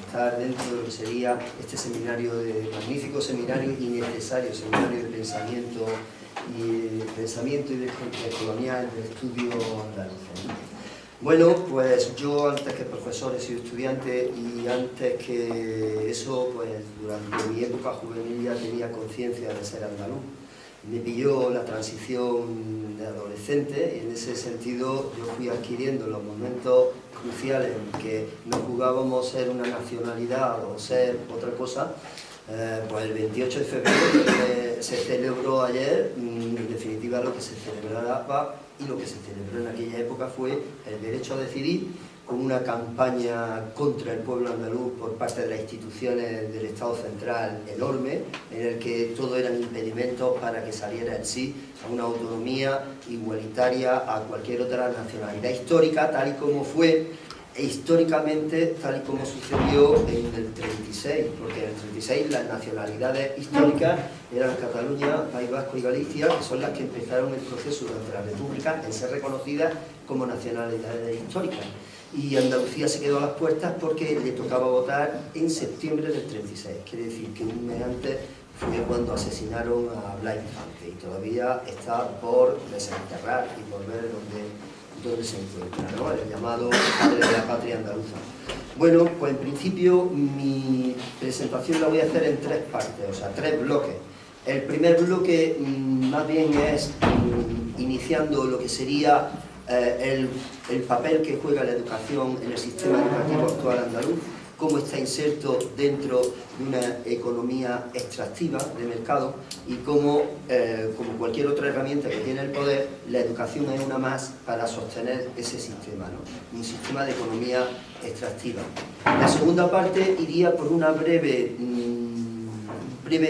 estar dentro de lo que sería este seminario, magnífico seminario y necesario seminario de pensamiento y de colonial de estudio andaluz, ¿no? Bueno, pues yo antes que profesor he sido estudiante y antes que eso, pues durante mi época juvenil ya tenía conciencia de ser andaluz. Me pilló la transición de adolescente y en ese sentido yo fui adquiriendo los momentos cruciales en que nos jugábamos ser una nacionalidad o ser otra cosa. Pues el 28 de febrero que se celebró ayer, en definitiva lo que se celebraba y lo que se celebró en aquella época fue el derecho a decidir, con una campaña contra el pueblo andaluz por parte de las instituciones del Estado central enorme, en el que todo eran impedimentos para que saliera en sí a una autonomía igualitaria a cualquier otra nacionalidad histórica, tal y como fue históricamente, tal y como sucedió en el 36, porque en el 36 las nacionalidades históricas eran Cataluña, País Vasco y Galicia, que son las que empezaron el proceso durante la República en ser reconocidas como nacionalidades históricas. Y Andalucía se quedó a las puertas porque le tocaba votar en septiembre del 36, quiere decir que un mes antes fue cuando asesinaron a Blas Infante y todavía está por desenterrar y por ver dónde se encuentra, ¿no? El llamado padre de la patria andaluza. Bueno, pues en principio mi presentación la voy a hacer en tres partes, o sea, tres bloques. El primer bloque más bien es iniciando lo que sería el papel que juega la educación en el sistema educativo actual andaluz, cómo está inserto dentro de una economía extractiva de mercado y cómo, como cualquier otra herramienta que tiene el poder, la educación es una más para sostener ese sistema, ¿no? Un sistema de economía extractiva. La segunda parte iría por una breve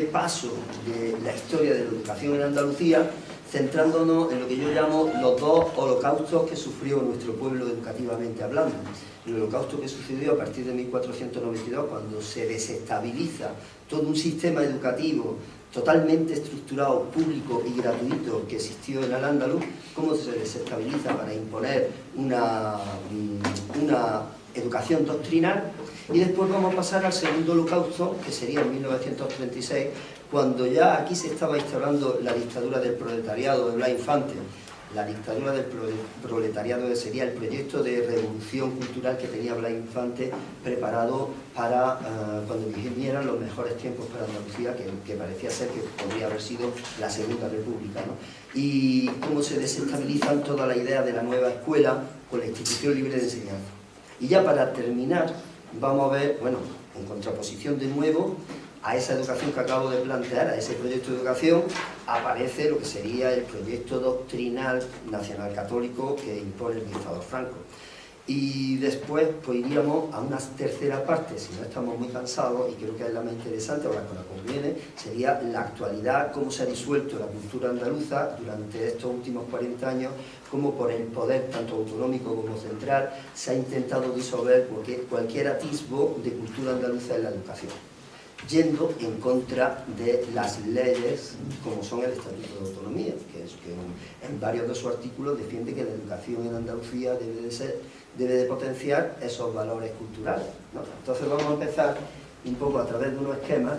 paso de la historia de la educación en Andalucía, centrándonos en lo que yo llamo los dos holocaustos que sufrió nuestro pueblo educativamente hablando. El holocausto que sucedió a partir de 1492, cuando se desestabiliza todo un sistema educativo totalmente estructurado, público y gratuito que existió en Al-Ándalus, cómo se desestabiliza para imponer una educación doctrinal. Y después vamos a pasar al segundo holocausto, que sería en 1936, cuando ya aquí se estaba instaurando la dictadura del proletariado de Blas Infante. La dictadura del proletariado sería el proyecto de revolución cultural que tenía Blas Infante preparado para cuando vinieran los mejores tiempos para Andalucía, que parecía ser que podría haber sido la Segunda República, ¿no? Y cómo se desestabilizan toda la idea de la nueva escuela con la institución libre de enseñanza. Y ya para terminar, vamos a ver, bueno, en contraposición de nuevo a esa educación que acabo de plantear, a ese proyecto de educación, aparece lo que sería el proyecto doctrinal nacional católico que impone el dictador Franco. Y después pues iríamos a una tercera parte, si no estamos muy cansados, y creo que es la más interesante, ahora con la que conviene, sería la actualidad, cómo se ha disuelto la cultura andaluza durante estos últimos 40 años, cómo por el poder tanto autonómico como central se ha intentado disolver cualquier atisbo de cultura andaluza en la educación, yendo en contra de las leyes como son el Estatuto de Autonomía, que en varios de sus artículos defiende que la educación en Andalucía debe de potenciar esos valores culturales, ¿no? Entonces vamos a empezar un poco a través de unos esquemas,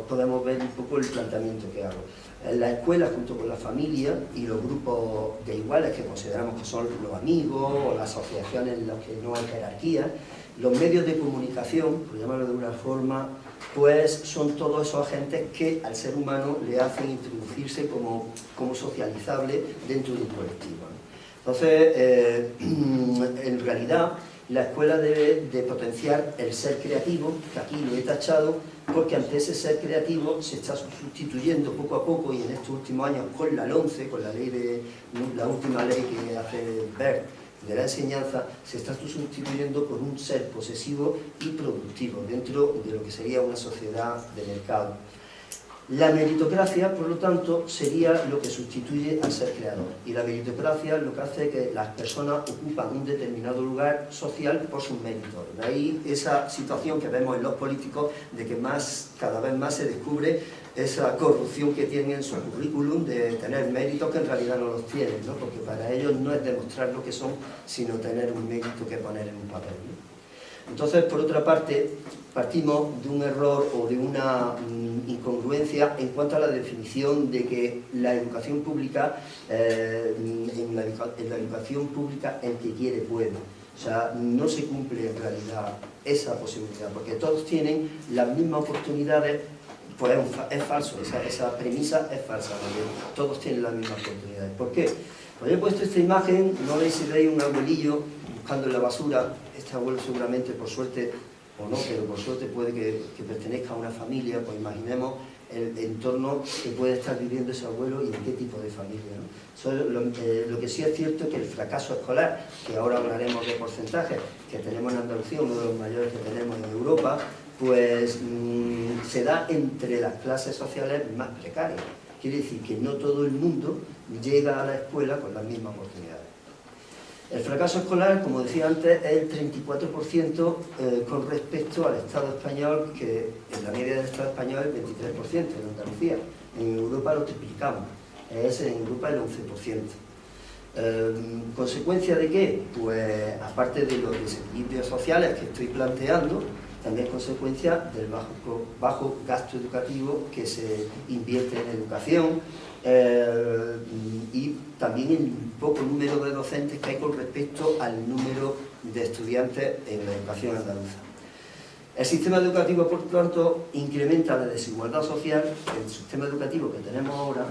podemos ver un poco el planteamiento que hago. En la escuela, junto con la familia y los grupos de iguales que consideramos que son los amigos o las asociaciones en las que no hay jerarquía, los medios de comunicación, por llamarlo de una forma, pues son todos esos agentes que al ser humano le hacen introducirse como socializable dentro de un colectivo, ¿no? Entonces, en realidad, la escuela debe de potenciar el ser creativo, que aquí lo he tachado, porque ante ese ser creativo se está sustituyendo poco a poco, y en estos últimos años con la LOMCE, con la última ley que hace ver de la enseñanza, se está sustituyendo por un ser posesivo y productivo dentro de lo que sería una sociedad de mercado. La meritocracia, por lo tanto, sería lo que sustituye al ser creador. Y la meritocracia lo que hace es que las personas ocupan un determinado lugar social por sus méritos. De ahí esa situación que vemos en los políticos de que cada vez más se descubre esa corrupción que tienen en su currículum de tener méritos que en realidad no los tienen, ¿no? Porque para ellos no es demostrar lo que son, sino tener un mérito que poner en un papel, ¿no? Entonces, por otra parte, partimos de un error o de una incongruencia en cuanto a la definición de que la educación pública, en la educación pública el que quiere puede. O sea, no se cumple en realidad esa posibilidad, porque todos tienen las mismas oportunidades. Pues es falso, esa premisa es falsa, porque todos tienen las mismas oportunidades. ¿Por qué? Pues he puesto esta imagen, no veis si veis un abuelillo buscando en la basura. Este abuelo seguramente, por suerte, o no, pero por suerte puede que pertenezca a una familia. Pues imaginemos el entorno que puede estar viviendo ese abuelo y en qué tipo de familia, ¿no? Lo que sí es cierto es que el fracaso escolar, que ahora hablaremos de porcentajes, que tenemos en Andalucía, uno de los mayores que tenemos en Europa, pues se da entre las clases sociales más precarias. Quiere decir que no todo el mundo llega a la escuela con las mismas oportunidades. El fracaso escolar, como decía antes, es el 34% con respecto al Estado español, que en la media del Estado español es el 23% en Andalucía. En Europa lo triplicamos, es en Europa el 11%. ¿Consecuencia de qué? Pues aparte de los desequilibrios sociales que estoy planteando, también es consecuencia del bajo gasto educativo que se invierte en educación, y también el poco número de docentes que hay con respecto al número de estudiantes en la educación andaluza. El sistema educativo, por tanto, incrementa la desigualdad social, el sistema educativo que tenemos ahora,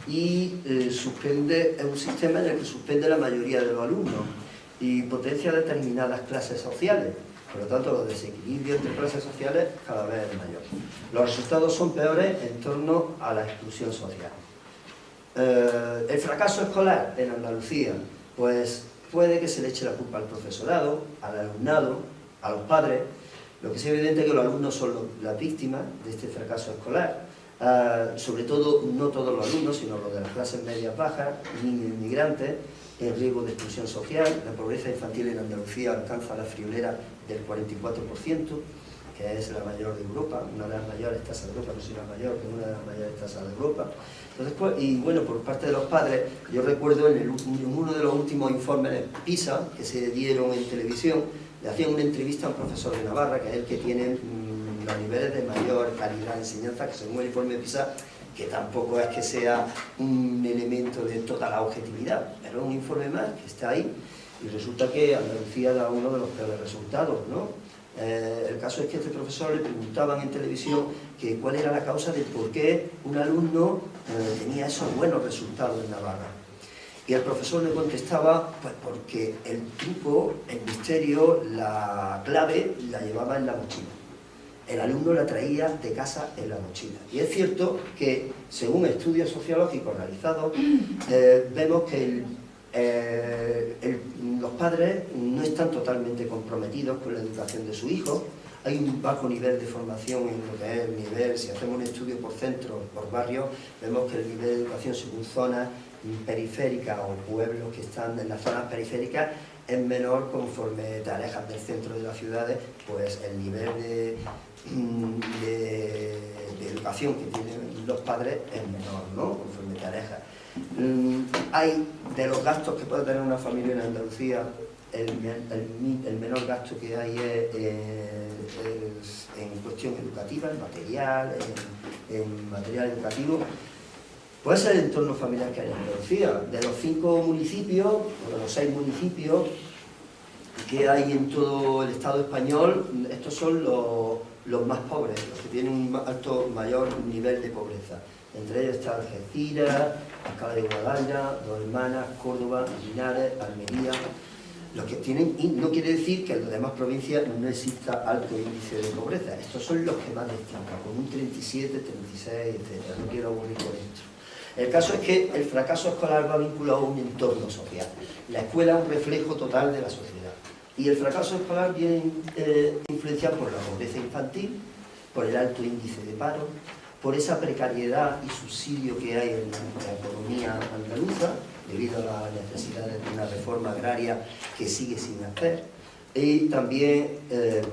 y es un sistema en el que suspende la mayoría de los alumnos y potencia determinadas clases sociales. Por lo tanto, los desequilibrios entre clases sociales cada vez es mayor. Los resultados son peores en torno a la exclusión social. El fracaso escolar en Andalucía, pues puede que se le eche la culpa al profesorado, al alumnado, a los padres. Lo que es evidente es que los alumnos son las víctimas de este fracaso escolar. Sobre todo, no todos los alumnos, sino los de las clases medias bajas, niños inmigrantes, en riesgo de exclusión social. La pobreza infantil en Andalucía alcanza la friolera del 44%, que es la mayor de Europa, una de las mayores tasas de Europa, no soy la mayor, pero una de las mayores tasas de Europa. Entonces, pues, y bueno, por parte de los padres, yo recuerdo en uno de los últimos informes de PISA que se dieron en televisión, le hacían una entrevista a un profesor de Navarra, que es el que tiene los niveles de mayor calidad de enseñanza, que según el informe de PISA, que tampoco es que sea un elemento de toda la objetividad, pero es un informe más que está ahí, y resulta que Andalucía da uno de los peores resultados, ¿no? El caso es que a este profesor le preguntaban en televisión que cuál era la causa de por qué un alumno tenía esos buenos resultados en Navarra. Y el profesor le contestaba, pues porque el truco, el misterio, la clave la llevaba en la mochila. El alumno la traía de casa en la mochila. Y es cierto que, según estudios sociológicos realizados, vemos que los padres no están totalmente comprometidos con la educación de su hijo. Hay un bajo nivel de formación en lo que es el nivel. Si hacemos un estudio por centros, por barrios, vemos que el nivel de educación según zonas periféricas o pueblos que están en las zonas periféricas es menor conforme te alejas del centro de las ciudades, pues el nivel de educación que tienen los padres es menor, ¿no? Conforme te alejas. Hay de los gastos que puede tener una familia en Andalucía, el menor gasto que hay es en cuestión educativa, en material educativo. Puede ser el entorno familiar que hay en Andalucía. De los 5 municipios, o de los 6 municipios que hay en todo el Estado español, estos son los más pobres, los que tienen un mayor nivel de pobreza. Entre ellos está Algeciras, Alcalá de Guadaira, Dos Hermanas, Córdoba, Linares, Almería. Los que tienen, y no quiere decir que en las demás provincias no exista alto índice de pobreza. Estos son los que más destacan, con un 37, 36, etc. No quiero aburrir con esto. El caso es que el fracaso escolar va vinculado a un entorno social. La escuela es un reflejo total de la sociedad. Y el fracaso escolar viene influenciado por la pobreza infantil, por el alto índice de paro, por esa precariedad y subsidio que hay en la economía andaluza, debido a las necesidades de una reforma agraria que sigue sin hacer, y también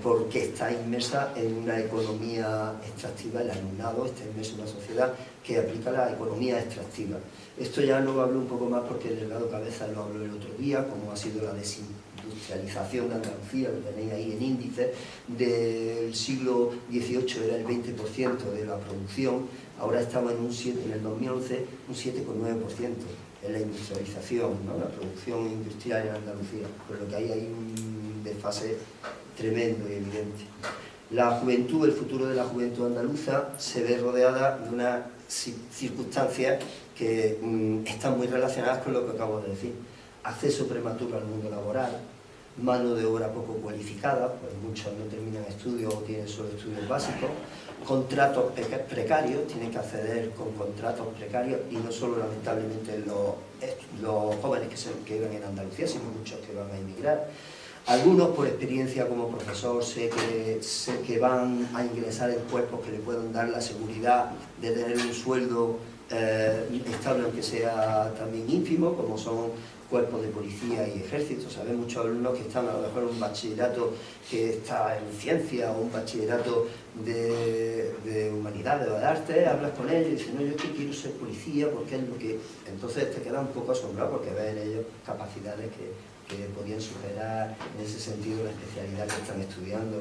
porque está inmersa en una economía extractiva. El alumnado está inmerso en una sociedad que aplica la economía extractiva. Esto ya lo hablo un poco más porque Delgado Cabeza lo habló el otro día, como ha sido la industrialización de Andalucía, lo tenéis ahí en índice, del siglo XVIII era el 20% de la producción, ahora estamos en el 2011 un 7,9% en la industrialización, ¿no? La producción industrial en Andalucía, por lo que hay un desfase tremendo y evidente. La juventud, el futuro de la juventud andaluza se ve rodeada de unas circunstancias que están muy relacionadas con lo que acabo de decir. Acceso prematuro al mundo laboral, mano de obra poco cualificada, pues muchos no terminan estudios o tienen solo estudios básicos, contratos precarios, tienen que acceder con contratos precarios, y no solo lamentablemente los jóvenes que viven en Andalucía, sino muchos que van a emigrar. Algunos, por experiencia como profesor, sé que van a ingresar en cuerpos que le puedan dar la seguridad de tener un sueldo estable, aunque sea también ínfimo, como son cuerpos de policía y ejército. Sabes, muchos alumnos que están a lo mejor en un bachillerato que está en ciencia o un bachillerato de humanidades o de arte, hablas con ellos y dicen, no, yo es que quiero ser policía porque es lo que... Entonces te quedas un poco asombrado porque ves en ellos capacidades que podían superar en ese sentido la especialidad que están estudiando.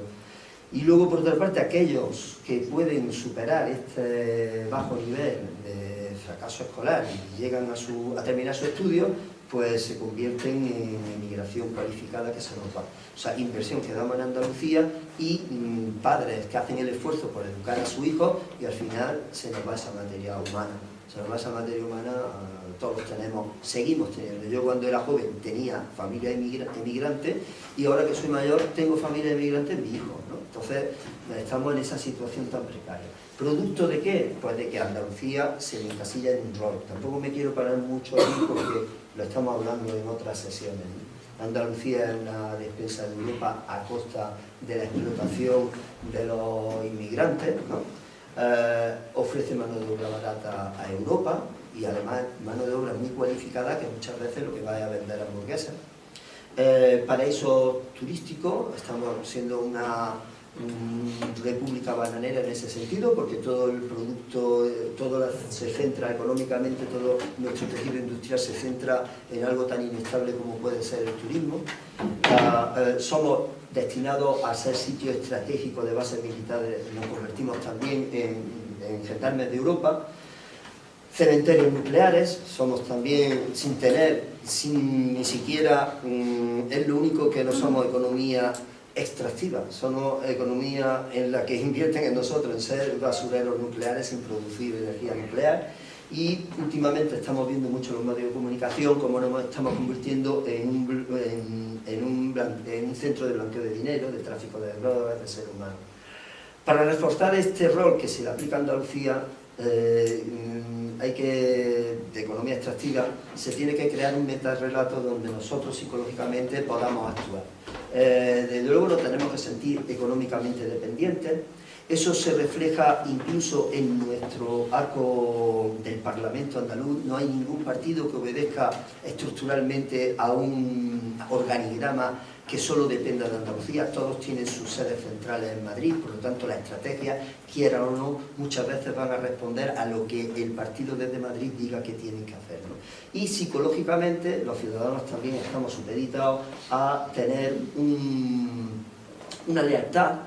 Y luego, por otra parte, aquellos que pueden superar este bajo nivel de fracaso escolar y llegan a terminar su estudio, pues se convierten en emigración cualificada que se nos va. O sea, inversión que damos en Andalucía y padres que hacen el esfuerzo por educar a su hijo y al final se nos va esa materia humana. Se nos va esa materia humana, todos tenemos, seguimos teniendo. Yo cuando era joven tenía familia emigrante y ahora que soy mayor tengo familia emigrante en mi hijo, ¿no? Entonces estamos en esa situación tan precaria. ¿Producto de qué? Pues de que Andalucía se me encasilla en un rol. Tampoco me quiero parar mucho aquí porque lo estamos hablando en otras sesiones, ¿no? Andalucía es una despensa de Europa a costa de la explotación de los inmigrantes, ¿no? Ofrece mano de obra barata a Europa y además mano de obra muy cualificada que muchas veces lo que va a vender hamburguesas. Paraíso turístico, estamos siendo una república bananera en ese sentido porque todo el producto, se centra económicamente, todo nuestro tejido industrial se centra en algo tan inestable como puede ser el turismo. Somos destinados a ser sitios estratégicos de bases militares, nos convertimos también en gendarmes de Europa. Cementerios nucleares, somos también, sin ni siquiera, es lo único que no somos economía extractiva, somos economía en la que invierten en nosotros, en ser basureros nucleares sin producir energía nuclear. Y últimamente estamos viendo mucho los medios de comunicación cómo nos estamos convirtiendo en un centro de blanqueo de dinero, de tráfico de drogas, de ser humano. Para reforzar este rol que se le aplica a Andalucía, de economía extractiva, se tiene que crear un metarrelato donde nosotros psicológicamente podamos actuar. Desde luego nos tenemos que sentir económicamente dependientes. Eso se refleja incluso en nuestro arco del Parlamento andaluz. No hay ningún partido que obedezca estructuralmente a un organigrama que solo dependa de Andalucía. Todos tienen sus sedes centrales en Madrid, por lo tanto la estrategia, quiera o no, muchas veces van a responder a lo que el partido desde Madrid diga que tienen que hacer, ¿no? Y psicológicamente los ciudadanos también estamos supeditados a tener una lealtad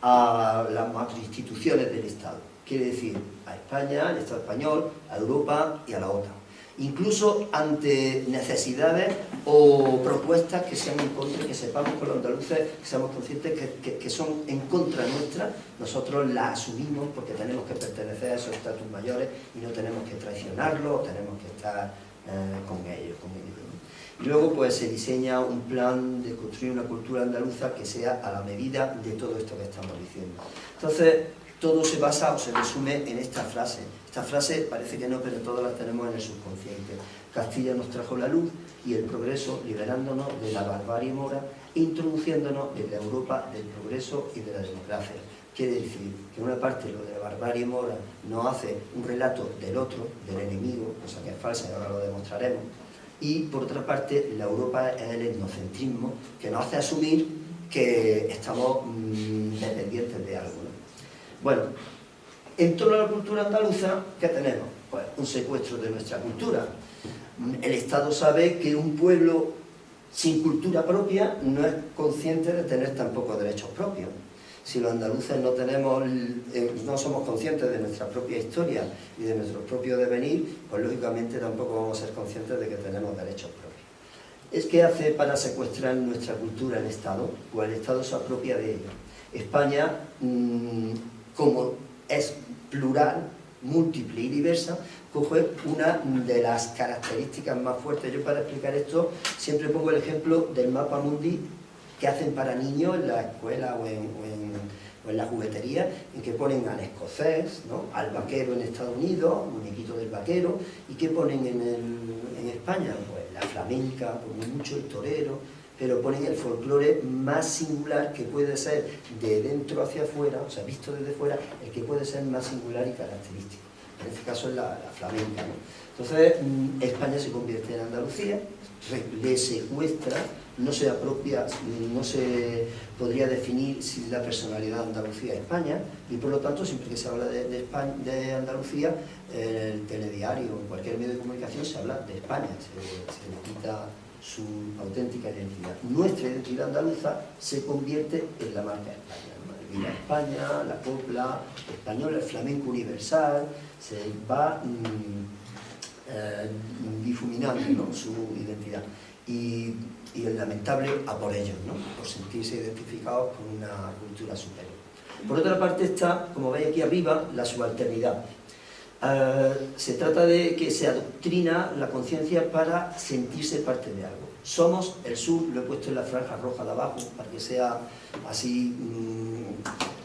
a las macroinstituciones del Estado, quiere decir a España, al Estado español, a Europa y a la OTAN. Incluso ante necesidades o propuestas que sean en contra, que sepamos con los andaluces, que seamos conscientes que son en contra nuestra, nosotros las asumimos porque tenemos que pertenecer a esos estatus mayores y no tenemos que traicionarlos, tenemos que estar con ellos. Y luego pues se diseña un plan de construir una cultura andaluza que sea a la medida de todo esto que estamos diciendo. Entonces, todo se basa o se resume en esta frase. Esta frase parece que no, pero todas las tenemos en el subconsciente. Castilla nos trajo la luz y el progreso, liberándonos de la barbarie mora e introduciéndonos en la Europa del progreso y de la democracia. Quiere decir que una parte lo de la barbarie mora nos hace un relato del otro, del enemigo, cosa que es falsa y ahora lo demostraremos. Y por otra parte, la Europa es el etnocentrismo que nos hace asumir que estamos dependientes de algo, ¿no? Bueno, en torno a la cultura andaluza, ¿qué tenemos? Pues un secuestro de nuestra cultura. El Estado sabe que un pueblo sin cultura propia no es consciente de tener tampoco derechos propios. Si los andaluces no somos conscientes de nuestra propia historia y de nuestro propio devenir, pues lógicamente tampoco vamos a ser conscientes de que tenemos derechos propios. ¿Qué hace para secuestrar nuestra cultura el Estado? Pues el Estado se apropia de ella. España, como es plural, múltiple y diversa, coge una de las características más fuertes. Yo, para explicar esto, siempre pongo el ejemplo del mapa mundi que hacen para niños en la escuela o en la juguetería, en que ponen al escocés, ¿no?, al vaquero en Estados Unidos, muñequito del vaquero, y ¿qué ponen en España? Pues la flamenca, ponen mucho el torero, pero ponen el folclore más singular, que puede ser de dentro hacia afuera, o sea, visto desde fuera, el que puede ser más singular y característico. En este caso es la flamenca, ¿no? Entonces, España se convierte en Andalucía, le secuestra, no se apropia, no se podría definir si la personalidad de Andalucía es España, y por lo tanto, siempre que se habla de Andalucía, en el telediario o en cualquier medio de comunicación se habla de España, se le quita su auténtica identidad. Nuestra identidad andaluza se convierte en la marca España, ¿no? Viva España, la copla española, el flamenco universal, se va difuminando, ¿no?, su identidad. Y es lamentable a por ellos, ¿no?, por sentirse identificados con una cultura superior. Por otra parte está, como veis aquí arriba, la subalternidad. Se trata de que se adoctrina la conciencia para sentirse parte de algo. Somos el sur, lo he puesto en la franja roja de abajo, para que sea así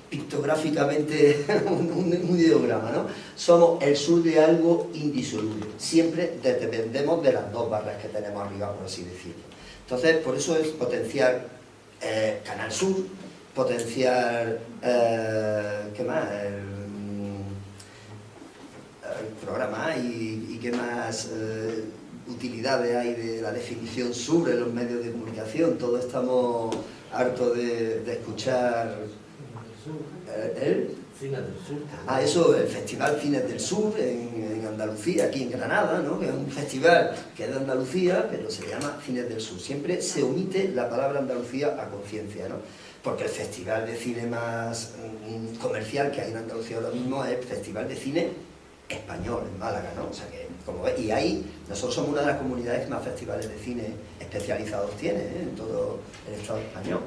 pictográficamente un ideograma, ¿no? Somos el sur de algo indisoluble. Siempre dependemos de las dos barras que tenemos arriba, por así decirlo. Entonces, por eso es potenciar Canal Sur, potenciar, ¿qué más? El programa y qué más utilidades hay de la definición sur en los medios de comunicación. Todos estamos hartos de escuchar Cines del Sur. Eso, el Festival Cines del Sur en Andalucía, aquí en Granada, ¿no?, que es un festival que es de Andalucía, pero se llama Cines del Sur. Siempre se omite la palabra Andalucía a conciencia, ¿no?, porque el festival de cine más comercial que hay en Andalucía ahora mismo es el Festival de Cine Español, en Málaga, ¿no? O sea que, como ves, y ahí nosotros somos una de las comunidades que más festivales de cine especializados tiene, en todo el Estado español.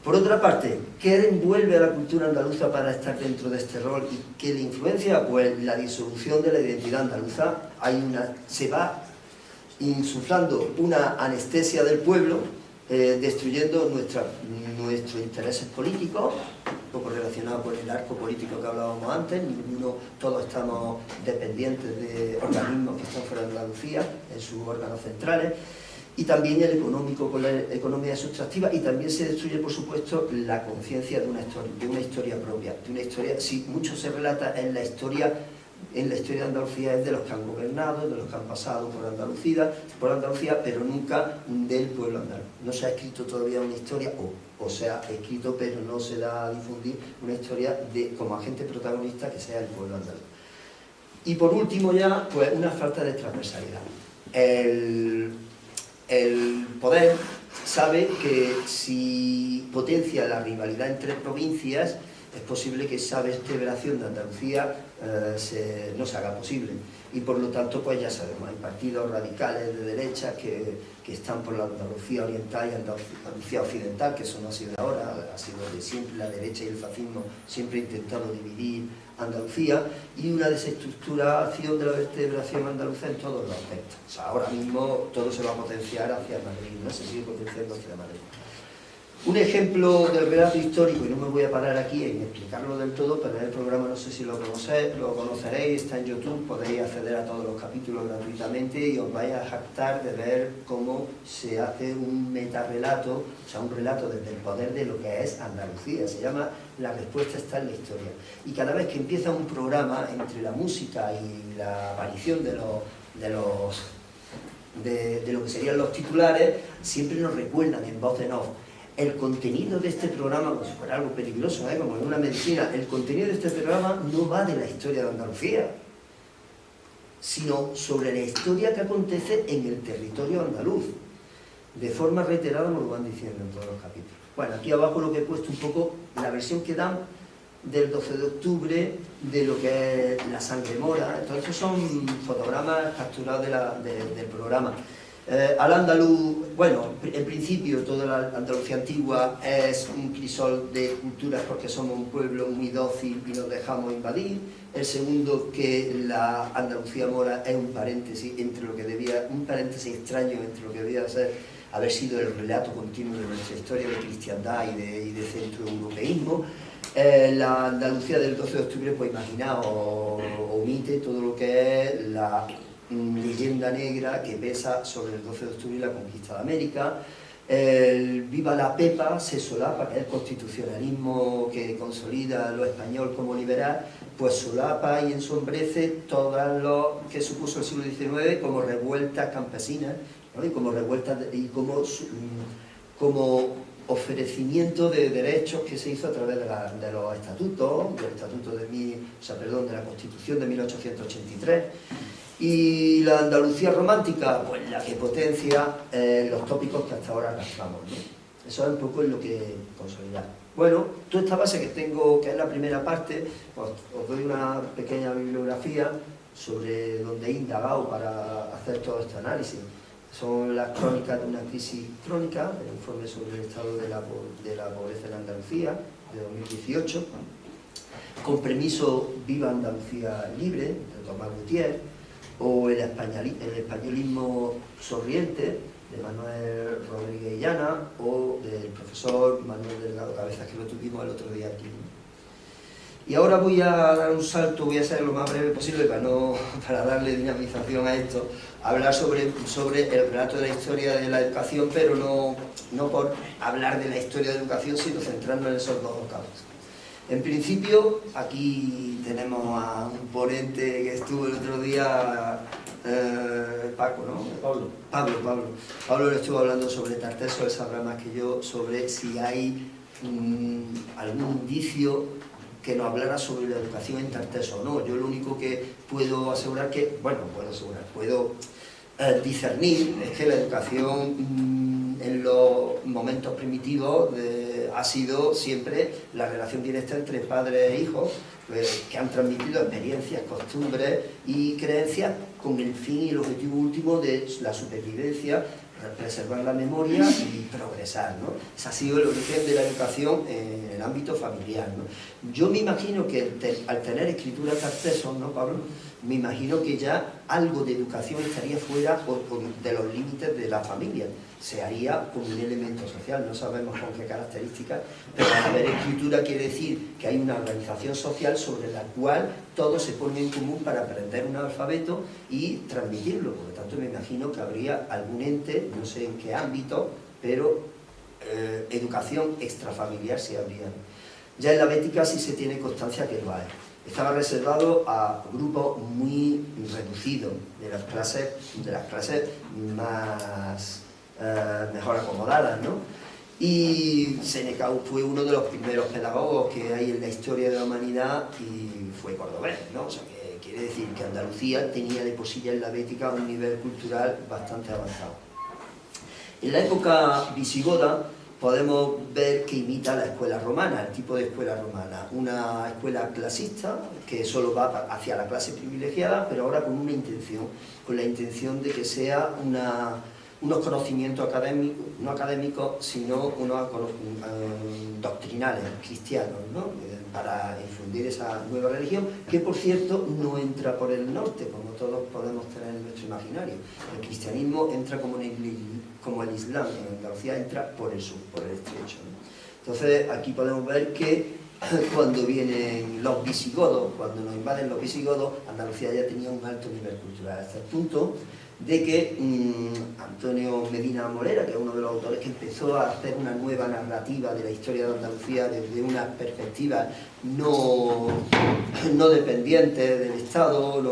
Por otra parte, ¿qué envuelve a la cultura andaluza para estar dentro de este rol y qué le influencia? Pues la disolución de la identidad andaluza. Se va insuflando una anestesia del pueblo, destruyendo nuestros intereses políticos, un poco relacionado con el arco político que hablábamos antes. Todos estamos dependientes de organismos que están fuera de Andalucía, en sus órganos centrales. Y también el económico, con la economía sustractiva, y también se destruye, por supuesto, la conciencia de una historia propia, de una historia. Si mucho se relata en la historia de Andalucía, es de los que han gobernado, de los que han pasado por Andalucía, pero nunca del pueblo andaluz. No se ha escrito todavía una historia, o se ha escrito pero no se da a difundir una historia como agente protagonista que sea el pueblo andaluz. Y por último ya, pues una falta de transversalidad. El poder sabe que si potencia la rivalidad entre provincias, es posible que esa vertebración de Andalucía no se haga posible. Y por lo tanto, pues ya sabemos, hay partidos radicales de derecha que están por la Andalucía oriental y Andalucía occidental, que eso no ha sido de ahora, ha sido de siempre. La derecha y el fascismo siempre han intentado dividir Andalucía, y una desestructuración de la vertebración andaluza en todos los aspectos. O sea, ahora mismo todo se va a potenciar hacia Madrid, ¿no? Se sigue potenciando hacia Madrid. Un ejemplo del relato histórico, y no me voy a parar aquí en explicarlo del todo, pero en el programa no sé si lo conoceréis, está en YouTube, podéis acceder a todos los capítulos gratuitamente y os vais a jactar de ver cómo se hace un metarrelato, o sea, un relato desde el poder de lo que es Andalucía. Se llama La respuesta está en la historia. Y cada vez que empieza un programa, entre la música y la aparición de lo que serían los titulares, siempre nos recuerdan en voz en off. El contenido de este programa, como si fuera algo peligroso, como en una medicina, el contenido de este programa no va de la historia de Andalucía, sino sobre la historia que acontece en el territorio andaluz. de forma reiterada nos lo van diciendo en todos los capítulos. Bueno, aquí abajo lo que he puesto un poco la versión que dan del 12 de octubre, de lo que es la sangre mora. Entonces son fotogramas capturados del programa. Al-Ándalus, bueno, en principio toda la Andalucía antigua es un crisol de culturas porque somos un pueblo muy dócil y nos dejamos invadir. El segundo, que la Andalucía mora es un paréntesis entre lo que debía, un paréntesis extraño entre lo que debía ser, haber sido el relato continuo de nuestra historia de cristiandad y de centroeuropeísmo. La Andalucía del 12 de octubre, pues imaginaos, omite todo lo que es la leyenda negra que pesa sobre el 12 de octubre y la conquista de América. El Viva la Pepa se solapa, que es el constitucionalismo que consolida lo español como liberal, pues solapa y ensombrece todas lo que supuso el siglo XIX como revueltas campesinas, ¿no? Y como revueltas y como ofrecimiento de derechos que se hizo a través de los estatutos, del estatuto de la Constitución de 1883. Y la Andalucía romántica, pues la que potencia los tópicos que hasta ahora arrastramos, ¿no? Eso es un poco lo que consolidar. Bueno, toda esta base que tengo, que es la primera parte, os doy una pequeña bibliografía sobre donde he indagado para hacer todo este análisis. Son las crónicas de una crisis crónica, el informe sobre el estado de la pobreza en Andalucía, de 2018, con permiso Viva Andalucía Libre, de Tomás Gutiérrez, o el españolismo sorriente, de Manuel Rodríguez Illana, o del profesor Manuel Delgado Cabezas, que lo tuvimos el otro día aquí. Y ahora voy a dar un salto, voy a ser lo más breve posible para darle dinamización a esto, hablar sobre el relato de la historia de la educación, pero no por hablar de la historia de la educación, sino centrarnos en esos dos campos. En principio, aquí tenemos a un ponente que estuvo el otro día, Paco, ¿no? Pablo le estuvo hablando sobre Tarteso, él sabrá más que yo, sobre si hay algún indicio que nos hablara sobre la educación en Tarteso o no. Yo lo único que puedo asegurar puedo discernir es que la educación en los momentos primitivos ha sido siempre la relación directa entre padres e hijos, que han transmitido experiencias, costumbres y creencias con el fin y el objetivo último de la supervivencia, preservar la memoria y progresar, ¿no? Ese ha sido el origen de la educación en el ámbito familiar, ¿no? Yo me imagino que al tener escritura Tarteso, ¿no, Pablo? Me imagino que ya algo de educación estaría fuera de los límites de la familia. Se haría como un elemento social, no sabemos con qué características, pero al haber escritura quiere decir que hay una organización social sobre la cual todos se ponen en común para aprender un alfabeto y transmitirlo. Por lo tanto, me imagino que habría algún ente, no sé en qué ámbito, pero educación extrafamiliar sí habría. Ya en la Bética sí se tiene constancia que lo hay. Estaba reservado a grupos muy reducidos de las clases más mejor acomodadas, ¿no? Y Séneca fue uno de los primeros pedagogos que hay en la historia de la humanidad y fue cordobés, ¿no? O sea, que quiere decir que Andalucía tenía de por sí ya en la Bética un nivel cultural bastante avanzado. En la época visigoda podemos ver que imita la escuela romana, el tipo de escuela romana, una escuela clasista que solo va hacia la clase privilegiada, pero ahora con una intención, con la intención de que sea unos conocimientos académicos, no académicos, sino unos doctrinales cristianos, ¿no? Para infundir esa nueva religión, que por cierto no entra por el norte, como todos podemos tener en nuestro imaginario. El cristianismo entra como el Islam, en Andalucía entra por el sur, por el estrecho, ¿no? Entonces aquí podemos ver que cuando vienen los visigodos, cuando nos invaden los visigodos, Andalucía ya tenía un alto nivel cultural, hasta el punto de que Antonio Medina Morera, que es uno de los autores que empezó a hacer una nueva narrativa de la historia de Andalucía desde una perspectiva no dependiente del Estado,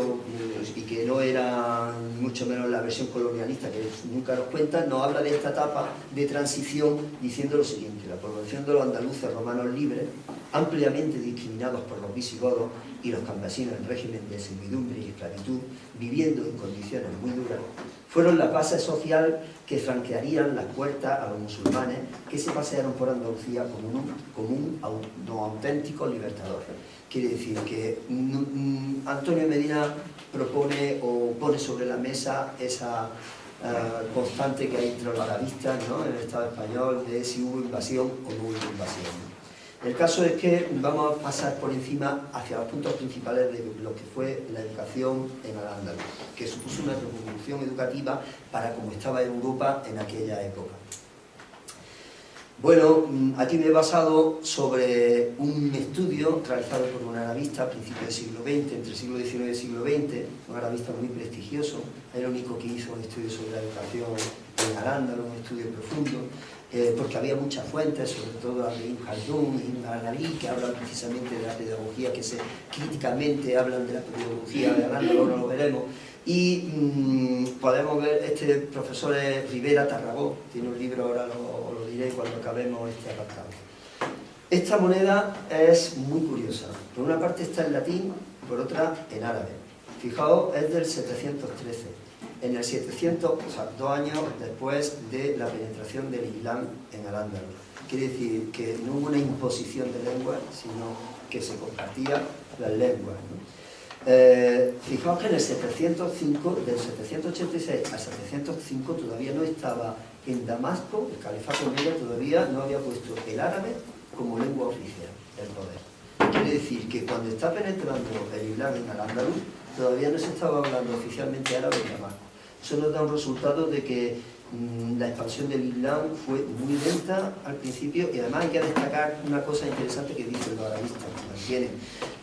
y que no era mucho menos la versión colonialista que nunca nos cuentan, nos habla de esta etapa de transición diciendo lo siguiente: la población de los andaluces romanos libres, ampliamente discriminados por los visigodos y los campesinos en régimen de servidumbre y esclavitud, viviendo en condiciones muy duras, fueron la base social que franquearían las puertas a los musulmanes que se pasearon por Andalucía como un no auténtico libertador. Quiere decir que Antonio Medina propone o pone sobre la mesa esa constante que hay entre los arabistas, ¿no?, en el Estado español, de si hubo invasión o no hubo invasión. El caso es que vamos a pasar por encima hacia los puntos principales de lo que fue la educación en Al-Ándalus, que supuso una revolución educativa para como estaba Europa en aquella época. Bueno, aquí me he basado sobre un estudio realizado por un arabista a principios del siglo XX, entre el siglo XIX y el siglo XX, un arabista muy prestigioso, el único que hizo un estudio sobre la educación en Al-Ándalus, un estudio profundo, porque había muchas fuentes, sobre todo las de Ibn Khaldun y Ibn Arabi, que hablan precisamente de la pedagogía, que críticamente hablan de la pedagogía de Al-Ándalus, ahora lo veremos. Y podemos ver, este profesor es Rivera Tarragó, tiene un libro, ahora lo diré cuando acabemos este apartado. Esta moneda es muy curiosa, por una parte está en latín, por otra en árabe. Fijaos, es del 713. En el 700, o sea, 2 años después de la penetración del Islam en Al-Ándalus. Quiere decir que no hubo una imposición de lenguas, sino que se compartían las lenguas, ¿no? Fijaos que en el 705, del 786 al 705 todavía no estaba en Damasco, el califato medio todavía no había puesto el árabe como lengua oficial del poder. Quiere decir que cuando está penetrando el Islam en Al-Ándalus, todavía no se estaba hablando oficialmente árabe en Damasco. Eso nos da un resultado de que la expansión del Islam fue muy lenta al principio, y además hay que destacar una cosa interesante que dicen los arabistas,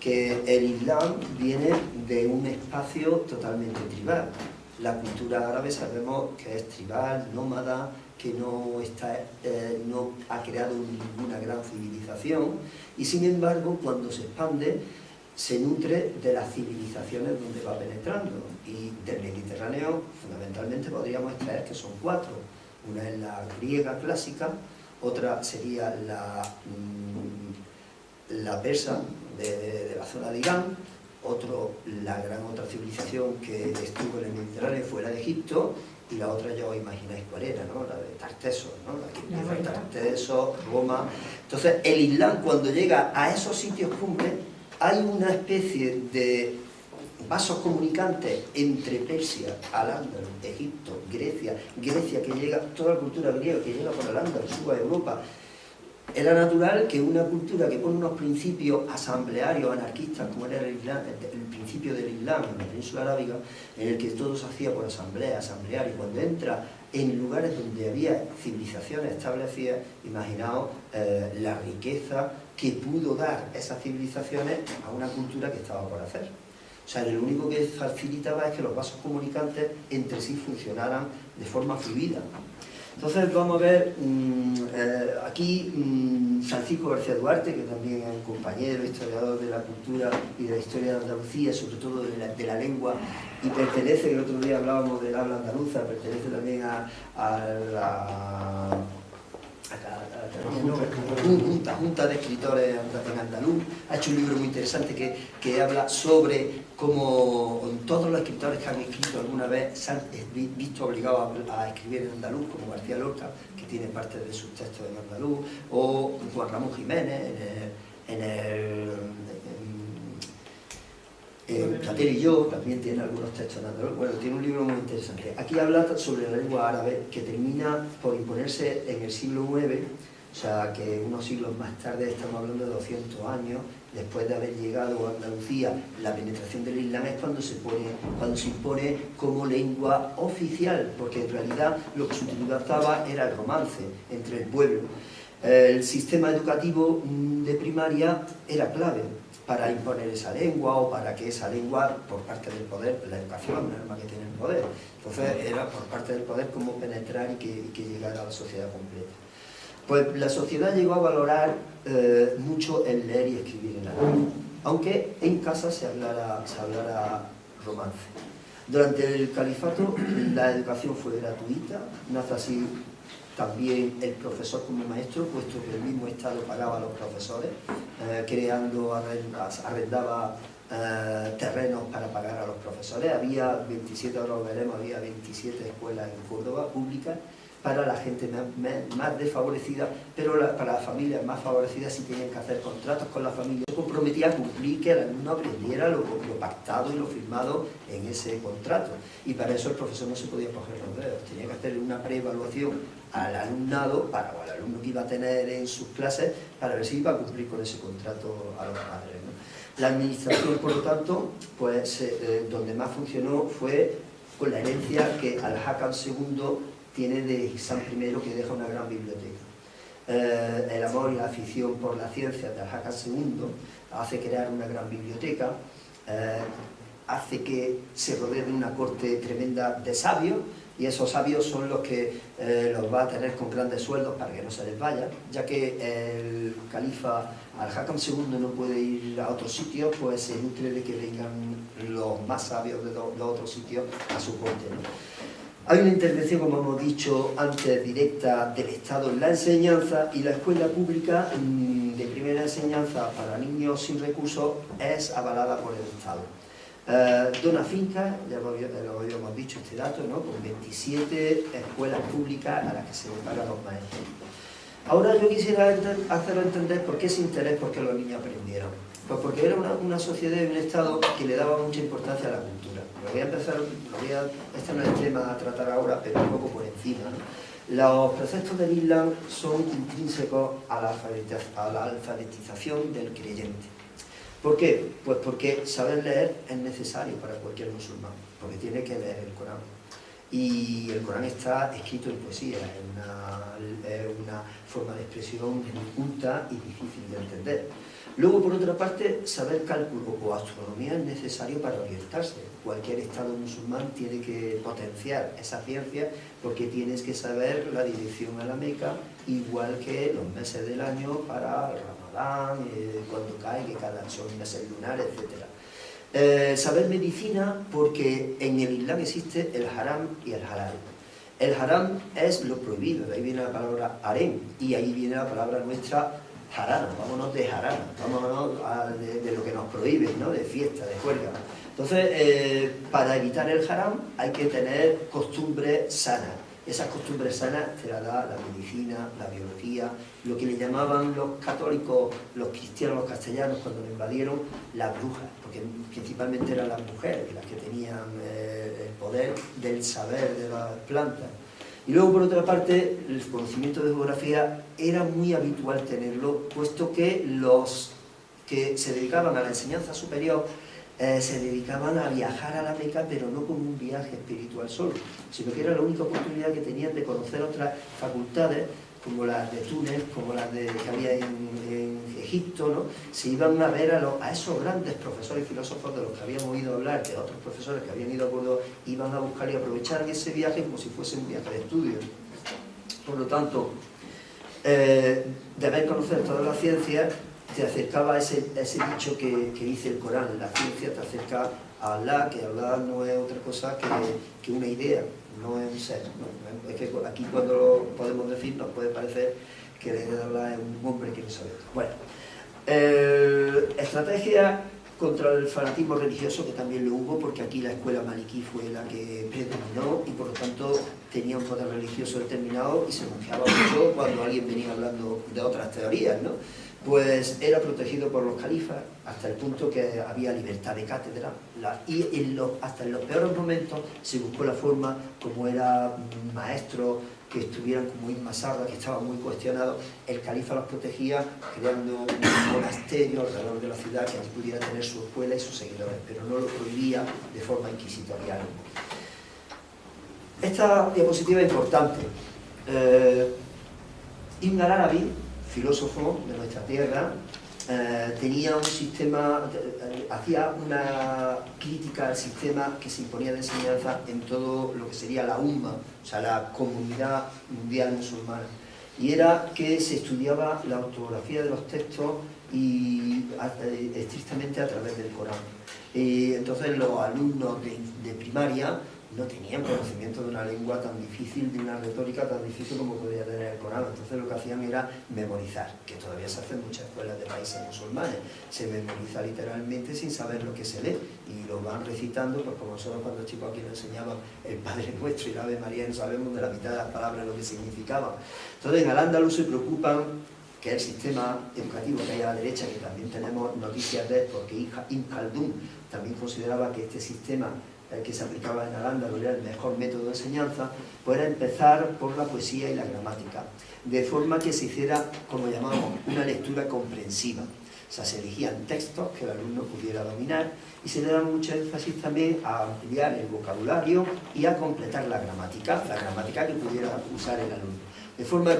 que el Islam viene de un espacio totalmente tribal. La cultura árabe sabemos que es tribal, nómada, que no ha creado ninguna gran civilización, y sin embargo cuando se expande se nutre de las civilizaciones donde va penetrando, y del Mediterráneo fundamentalmente podríamos extraer que son 4. Una es la griega clásica, otra sería la persa de la zona de Irán, la gran otra civilización que estuvo en el Mediterráneo fue la de Egipto, y la otra ya os imagináis cuál era, ¿no?, la de Tartesos, ¿no?, la que empieza Tartesos, Roma. Entonces el Islam, cuando llega a esos sitios cumbres, hay una especie de vasos comunicantes entre Persia, Al-Ándalus, Egipto, Grecia que llega, toda la cultura griega que llega por Al-Ándalus, sube a Europa. Era natural que una cultura que pone unos principios asamblearios, anarquistas, como era el principio del Islam en la península arábiga, en el que todo se hacía por asamblear, y cuando entra en lugares donde había civilizaciones establecidas, imaginaos la riqueza que pudo dar esas civilizaciones a una cultura que estaba por hacer. O sea, lo único que facilitaba es que los vasos comunicantes entre sí funcionaran de forma fluida. Entonces vamos a ver aquí Francisco García Duarte, que también es un compañero, historiador de la cultura y de la historia de Andalucía, sobre todo de la lengua, y pertenece, que el otro día hablábamos del habla andaluza, pertenece también a la junta de escritores en andaluz. Ha hecho un libro muy interesante que habla sobre cómo todos los escritores que han escrito alguna vez se han visto obligados a escribir en andaluz, como García Lorca, que tiene parte de sus textos en andaluz, o Juan Ramón Jiménez Plater y yo también tiene algunos textos en andaluz. Bueno, tiene un libro muy interesante. Aquí habla sobre la lengua árabe, que termina por imponerse en el siglo IX, o sea que unos siglos más tarde, estamos hablando de 200 años, después de haber llegado a Andalucía, la penetración del Islam es cuando se impone como lengua oficial, porque en realidad lo que se utilizaba era el romance entre el pueblo. El sistema educativo de primaria era clave para imponer esa lengua, o para que esa lengua, por parte del poder, la educación es un arma que tiene el poder, entonces era por parte del poder cómo penetrar y que llegara a la sociedad completa. Pues la sociedad llegó a valorar mucho el leer y escribir en árabe, aunque en casa se hablara romance. Durante el califato la educación fue gratuita, nace así también el profesor como maestro, puesto que el mismo Estado pagaba a los profesores, arrendaba terrenos para pagar a los profesores. Había 27, ahora lo veremos, había 27 escuelas en Córdoba públicas para la gente más desfavorecida, pero para las familias más favorecidas sí tenían que hacer contratos con la familia. Se comprometía a cumplir que el alumno aprendiera lo pactado y lo firmado en ese contrato. Y para eso el profesor no se podía coger los dedos, tenía que hacer una preevaluación al alumnado, o al alumno que iba a tener en sus clases, para ver si iba a cumplir con ese contrato a los padres, ¿no? La administración, por lo tanto, pues donde más funcionó fue con la herencia que Al-Hakam II tiene de Hisam I, que deja una gran biblioteca. El amor y la afición por la ciencia de Al-Hakam II hace crear una gran biblioteca, hace que se rodee de una corte tremenda de sabios, y esos sabios son los que los va a tener con grandes sueldos para que no se les vaya, ya que el califa Al-Hakam II no puede ir a otros sitios, pues se nutre de que vengan los más sabios de los otros sitios a su corte, ¿no? Hay una intervención, como hemos dicho antes, directa del Estado en la enseñanza, y la escuela pública de primera enseñanza para niños sin recursos es avalada por el Estado. Dona finca, ya lo habíamos dicho este dato, ¿no? Con 27 escuelas públicas a las que se le pagan los maestros. Ahora yo quisiera hacerlo entender por qué ese interés por que los niños aprendieran. Pues porque era una sociedad y un Estado que le daba mucha importancia a la cultura. Este no es el tema a tratar ahora, pero un poco por encima, ¿no? Los preceptos del Islam son intrínsecos a la alfabetización del creyente. ¿Por qué? Pues porque saber leer es necesario para cualquier musulmán, porque tiene que leer el Corán. Y el Corán está escrito en poesía, es una forma de expresión muy culta y difícil de entender. Luego, por otra parte, saber cálculo o astronomía es necesario para orientarse. Cualquier Estado musulmán tiene que potenciar esa ciencia, porque tienes que saber la dirección a la Meca, igual que los meses del año para el Ramadán, cuando cae, que cada son meses lunares, etc. Saber medicina, porque en el Islam existe el haram y el halal. El haram es lo prohibido, de ahí viene la palabra harem, y ahí viene la palabra nuestra jarana. Vámonos de jarana, vámonos de lo que nos prohíbe, ¿no? De fiesta, de juerga. Entonces, para evitar el haram hay que tener costumbres sanas. Esas costumbres sanas te las da la medicina, la biología, lo que le llamaban los católicos, los cristianos, los castellanos, cuando lo invadieron, las brujas, porque principalmente eran las mujeres las que tenían el poder del saber de las plantas. Y luego, por otra parte, el conocimiento de geografía era muy habitual tenerlo, puesto que los que se dedicaban a la enseñanza superior se dedicaban a viajar a la Meca, pero no como un viaje espiritual solo, sino que era la única oportunidad que tenían de conocer otras facultades, como las de Túnez, como las que había en Egipto, ¿no? Se iban a ver a esos grandes profesores filósofos de los que habían oído hablar, de otros profesores que habían ido a Córdoba, iban a buscar y aprovechar ese viaje como si fuese un viaje de estudio. Por lo tanto, debes conocer todas las ciencias, te acercaba a ese dicho que dice el Corán: la ciencia te acerca a Allah, que Allah no es otra cosa que una idea, no es un ser, ¿no? Es que aquí, cuando lo podemos decir, nos puede parecer que la idea de Allah es un hombre que no sabe. Bueno, estrategia contra el fanatismo religioso, que también lo hubo, porque aquí la escuela maliquí fue la que predominó y por lo tanto tenía un poder religioso determinado, y se confiaba mucho cuando alguien venía hablando de otras teorías, ¿no? Pues era protegido por los califas, hasta el punto que había libertad de cátedra, y hasta en los peores momentos se buscó la forma, como era maestros que estuvieran como Ibn Masarda, que estaban muy cuestionados, el califa los protegía creando un monasterio alrededor de la ciudad que allí pudiera tener su escuela y sus seguidores, pero no lo prohibía de forma inquisitorial. Esta diapositiva es importante. Ibn al-Arabi, filósofo de nuestra tierra, tenía un sistema, hacía una crítica al sistema que se imponía de enseñanza en todo lo que sería la umma, o sea, la comunidad mundial musulmana, y era que se estudiaba la ortografía de los textos y estrictamente a través del Corán. Entonces los alumnos de primaria no tenían conocimiento de una lengua tan difícil, de una retórica tan difícil como podía tener el Corán. Entonces lo que hacían era memorizar, que todavía se hace en muchas escuelas de países musulmanes. Se memoriza literalmente sin saber lo que se lee y lo van recitando, pues como nosotros cuando chicos aquí nos enseñaban el Padre Nuestro y la Ave María, no sabemos de la mitad de las palabras lo que significaban. Entonces en Al-Ándalus se preocupan, que es el sistema educativo que hay a la derecha, que también tenemos noticias de él, porque Ibn Khaldun también consideraba que este sistema que se aplicaba en Al-Ándalus era el mejor método de enseñanza, pues era empezar por la poesía y la gramática, de forma que se hiciera, como llamamos, una lectura comprensiva. O sea, se elegían textos que el alumno pudiera dominar y se le daba mucho énfasis también a ampliar el vocabulario y a completar la gramática que pudiera usar el alumno. De forma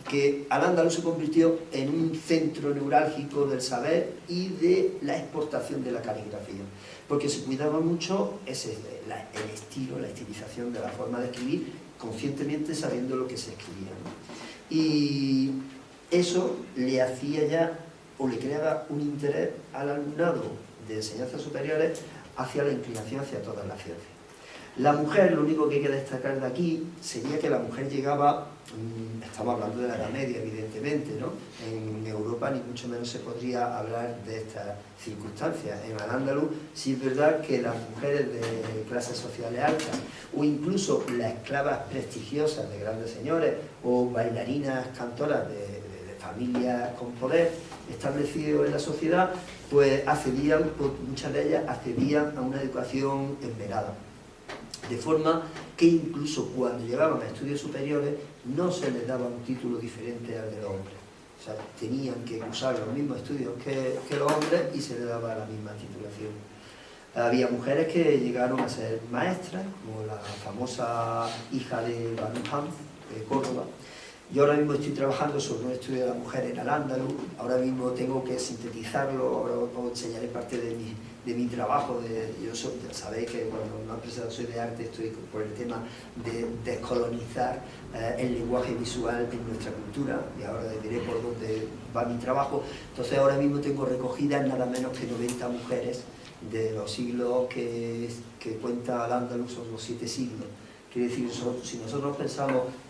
que Al-Ándalus se convirtió en un centro neurálgico del saber y de la exportación de la caligrafía, porque se cuidaba mucho el estilo, la estilización de la forma de escribir, conscientemente sabiendo lo que se escribía, ¿no? Y eso le hacía ya, o le creaba un interés al alumnado de enseñanzas superiores hacia la inclinación hacia todas las ciencias. La mujer, lo único que hay que destacar de aquí sería que la mujer llegaba, estamos hablando de la Edad Media evidentemente, ¿no? En Europa ni mucho menos se podría hablar de estas circunstancias. En Al-Ándalus sí es verdad que las mujeres de clases sociales altas, o incluso las esclavas prestigiosas de grandes señores, o bailarinas cantoras de familias con poder establecido en la sociedad, pues accedían, muchas de ellas accedían a una educación esmerada. De forma que incluso cuando llegaban a estudios superiores no se les daba un título diferente al de los hombres. O sea, tenían que cursar los mismos estudios que los hombres y se les daba la misma titulación. Había mujeres que llegaron a ser maestras, como la famosa hija de Banu Hamd, de Córdoba. Yo ahora mismo estoy trabajando sobre un estudio de la mujer en Al-Ándalus, ahora mismo tengo que sintetizarlo, ahora os enseñaré parte de mi trabajo. Sabéis que cuando una empresa soy de arte estoy por el tema de descolonizar el lenguaje visual en nuestra cultura, y ahora les diré por dónde va mi trabajo. Entonces ahora mismo tengo recogidas nada menos que 90 mujeres de los siglos que cuenta Al-Ándalus, son los 7 siglos. Quiere decir, si nosotros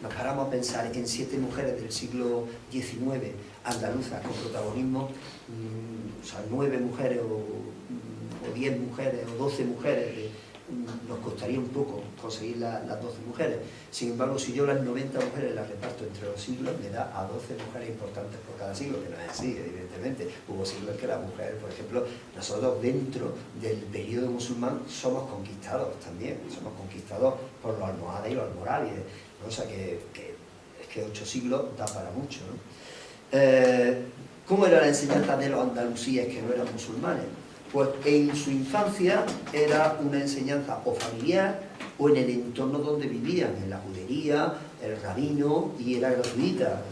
nos paramos a pensar en 7 mujeres del siglo XIX andaluzas con protagonismo, o sea, 9 mujeres o 10 mujeres o 12 mujeres, nos costaría un poco conseguir las 12 mujeres. Sin embargo, si yo las 90 mujeres las reparto entre los siglos, me da a 12 mujeres importantes por cada siglo, que no es así, evidentemente. Hubo siglos en que la mujer, por ejemplo, nosotros dentro del periodo musulmán somos conquistados también, somos conquistados por los almohades y los almorávides, ¿no? O sea que es que 8 siglos da para mucho, ¿no? ¿Cómo era la enseñanza de los andalusíes que no eran musulmanes? Pues en su infancia era una enseñanza o familiar o en el entorno donde vivían, en la judería, el rabino, y era gratuita.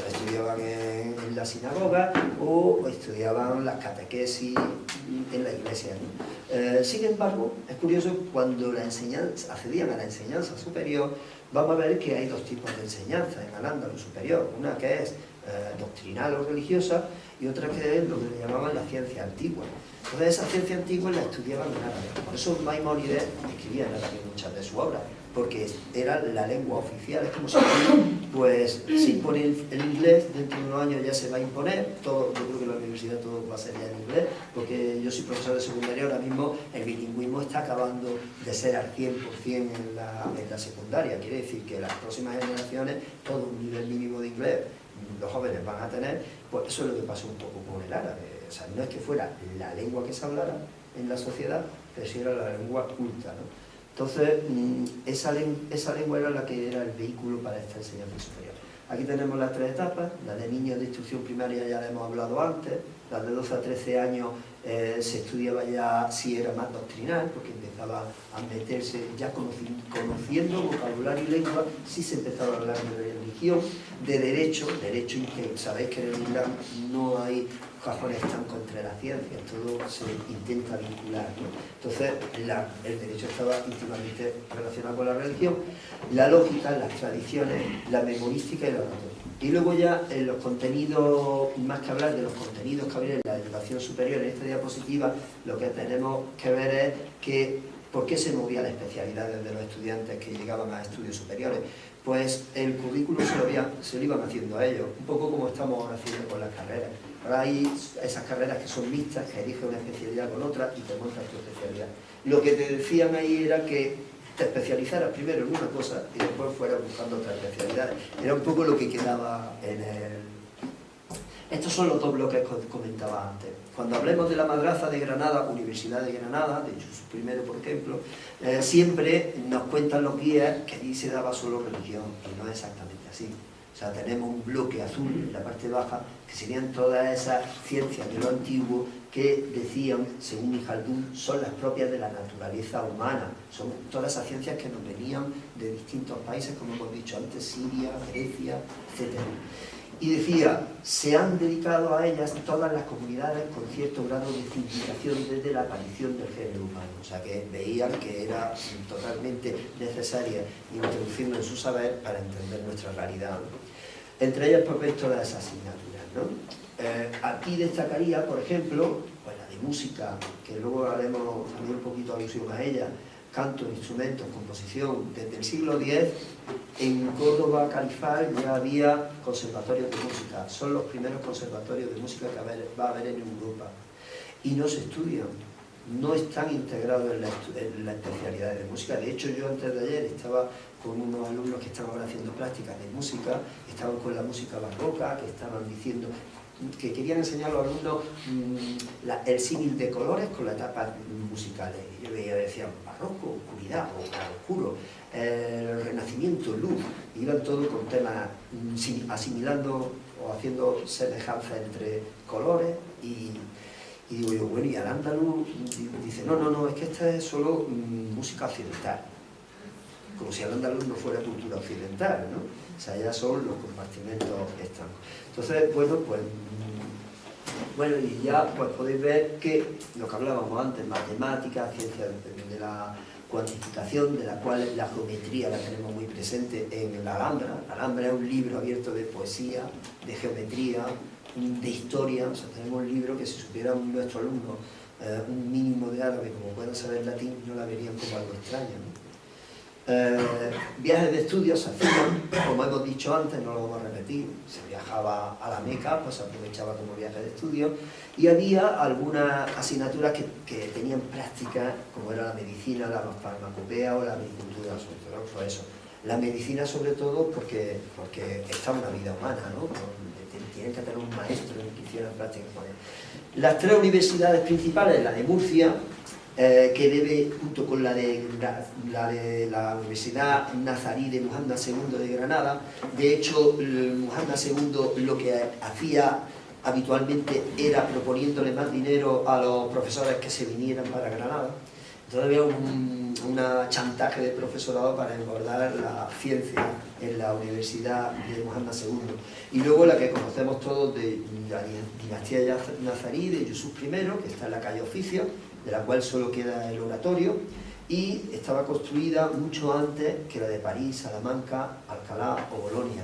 Estudiaban en la sinagoga o estudiaban las catequesis en la iglesia, ¿no? Sin embargo, es curioso, cuando accedían a la enseñanza superior, vamos a ver que hay 2 tipos de enseñanza en Al-Ándalus superior. Una que es doctrinal o religiosa, y otra que es lo que le llamaban la ciencia antigua. Entonces esa ciencia antigua la estudiaban en árabe. Por eso Maimónides escribía en árabe muchas de sus obras, porque era la lengua oficial. Es como si pues se impone el inglés, dentro de unos años ya se va a imponer todo. Yo creo que en la universidad todo va a ser ya en inglés, porque yo soy profesor de secundaria, ahora mismo el bilingüismo está acabando de ser al 100% en la secundaria. Quiere decir que las próximas generaciones, todo un nivel mínimo de inglés los jóvenes van a tener. Pues eso es lo que pasó un poco con el árabe. O sea, no es que fuera la lengua que se hablara en la sociedad, pero sí era la lengua culta, ¿no? Entonces, esa lengua era la que era el vehículo para esta enseñanza superior. Aquí tenemos las 3 etapas. La de niños de instrucción primaria ya la hemos hablado antes. La de 12 a 13 años se estudiaba ya, si era más doctrinal, porque empezaba a meterse, ya conociendo vocabulario y lengua, sí se empezaba a hablar de religión, de derecho, que sabéis que en el Islam no hay cajones estancos entre las ciencias, todo se intenta vincular, ¿no? Entonces el derecho estaba íntimamente relacionado con la religión, la lógica, las tradiciones, la memorística y la oratoria. Y luego ya en los contenidos, más que hablar de los contenidos que habría en la educación superior en esta diapositiva, lo que tenemos que ver es que ¿Por qué se movía la especialidad de los estudiantes que llegaban a estudios superiores? Pues el currículo se lo iban haciendo a ellos, un poco como estamos ahora haciendo con las carreras. Ahora hay esas carreras que son mixtas, que eliges una especialidad con otra y te montas tu especialidad. Lo que te decían ahí era que te especializaras primero en una cosa y después fueras buscando otras especialidades. Era un poco lo que quedaba en el... Estos son los dos bloques que comentaba antes. Cuando hablemos de la madraza de Granada, Universidad de Granada, de Jesús I, por ejemplo, siempre nos cuentan los guías que allí se daba solo religión, y no es exactamente así. O sea, tenemos un bloque azul en la parte baja, que serían todas esas ciencias de lo antiguo que decían, según Mijaldún, son las propias de la naturaleza humana. Son todas esas ciencias que nos venían de distintos países, como hemos dicho antes, Siria, Grecia, etc. Y decía, se han dedicado a ellas todas las comunidades con cierto grado de civilización desde la aparición del género humano. O sea, que veían que era totalmente necesaria introducirnos en su saber para entender nuestra realidad, ¿no? Entre ellas, por ver todas esas asignaturas, ¿no? Aquí destacaría, por ejemplo, pues la de música, que luego haremos también un poquito alusión a ella, canto, instrumentos, composición. Desde el siglo X, en Córdoba, Califal, ya había conservatorios de música. Son los primeros conservatorios de música que va a haber en Europa. Y no se estudian, no están integrados en la especialidad de música. De hecho, yo antes de ayer estaba con unos alumnos que están ahora haciendo prácticas de música, estaban con la música barroca, que estaban diciendo que querían enseñar a los alumnos el símil de colores con las etapas musicales. Y yo veía, decían, barroco, oscuridad, o oscuro, el renacimiento, luz, iban todos con temas asimilando o haciendo semejanza entre colores y digo yo, bueno, y al andaluz dice, no, es que esta es solo música occidental. Como si al andaluz no fuera cultura occidental, ¿no? O sea, ya son los compartimentos estancos. Entonces, bueno, y ya pues podéis ver que lo que hablábamos antes, matemáticas, ciencias de la cuantificación, de la cual la geometría la tenemos muy presente en la Alhambra. La Alhambra es un libro abierto de poesía, de geometría, de historia. O sea, tenemos un libro que si supieran nuestros alumnos un mínimo de árabe, como puedan saber latín, no la verían como algo extraño, ¿no? Viajes de estudio se hacían, como hemos dicho antes, no lo vamos a repetir, se viajaba a la Meca, pues se aprovechaba como viaje de estudio, y había algunas asignaturas que tenían prácticas, como era la medicina, la farmacopea o la agricultura, sobre todo, pues eso. La medicina sobre todo porque está una vida humana, ¿no? Tienen que tener un maestro que hiciera prácticas con él. Las tres universidades principales, la de Murcia, que debe, junto con la de la Universidad Nazarí de Muhammad II de Granada. De hecho, Muhammad II lo que hacía habitualmente era proponiéndole más dinero a los profesores que se vinieran para Granada. Entonces había un chantaje de profesorado para engordar la ciencia en la Universidad de Muhammad II. Y luego la que conocemos todos de la dinastía Nazarí, de Yusuf I, que está en la calle Oficio, de la cual solo queda el oratorio, y estaba construida mucho antes que la de París, Salamanca, Alcalá o Bolonia,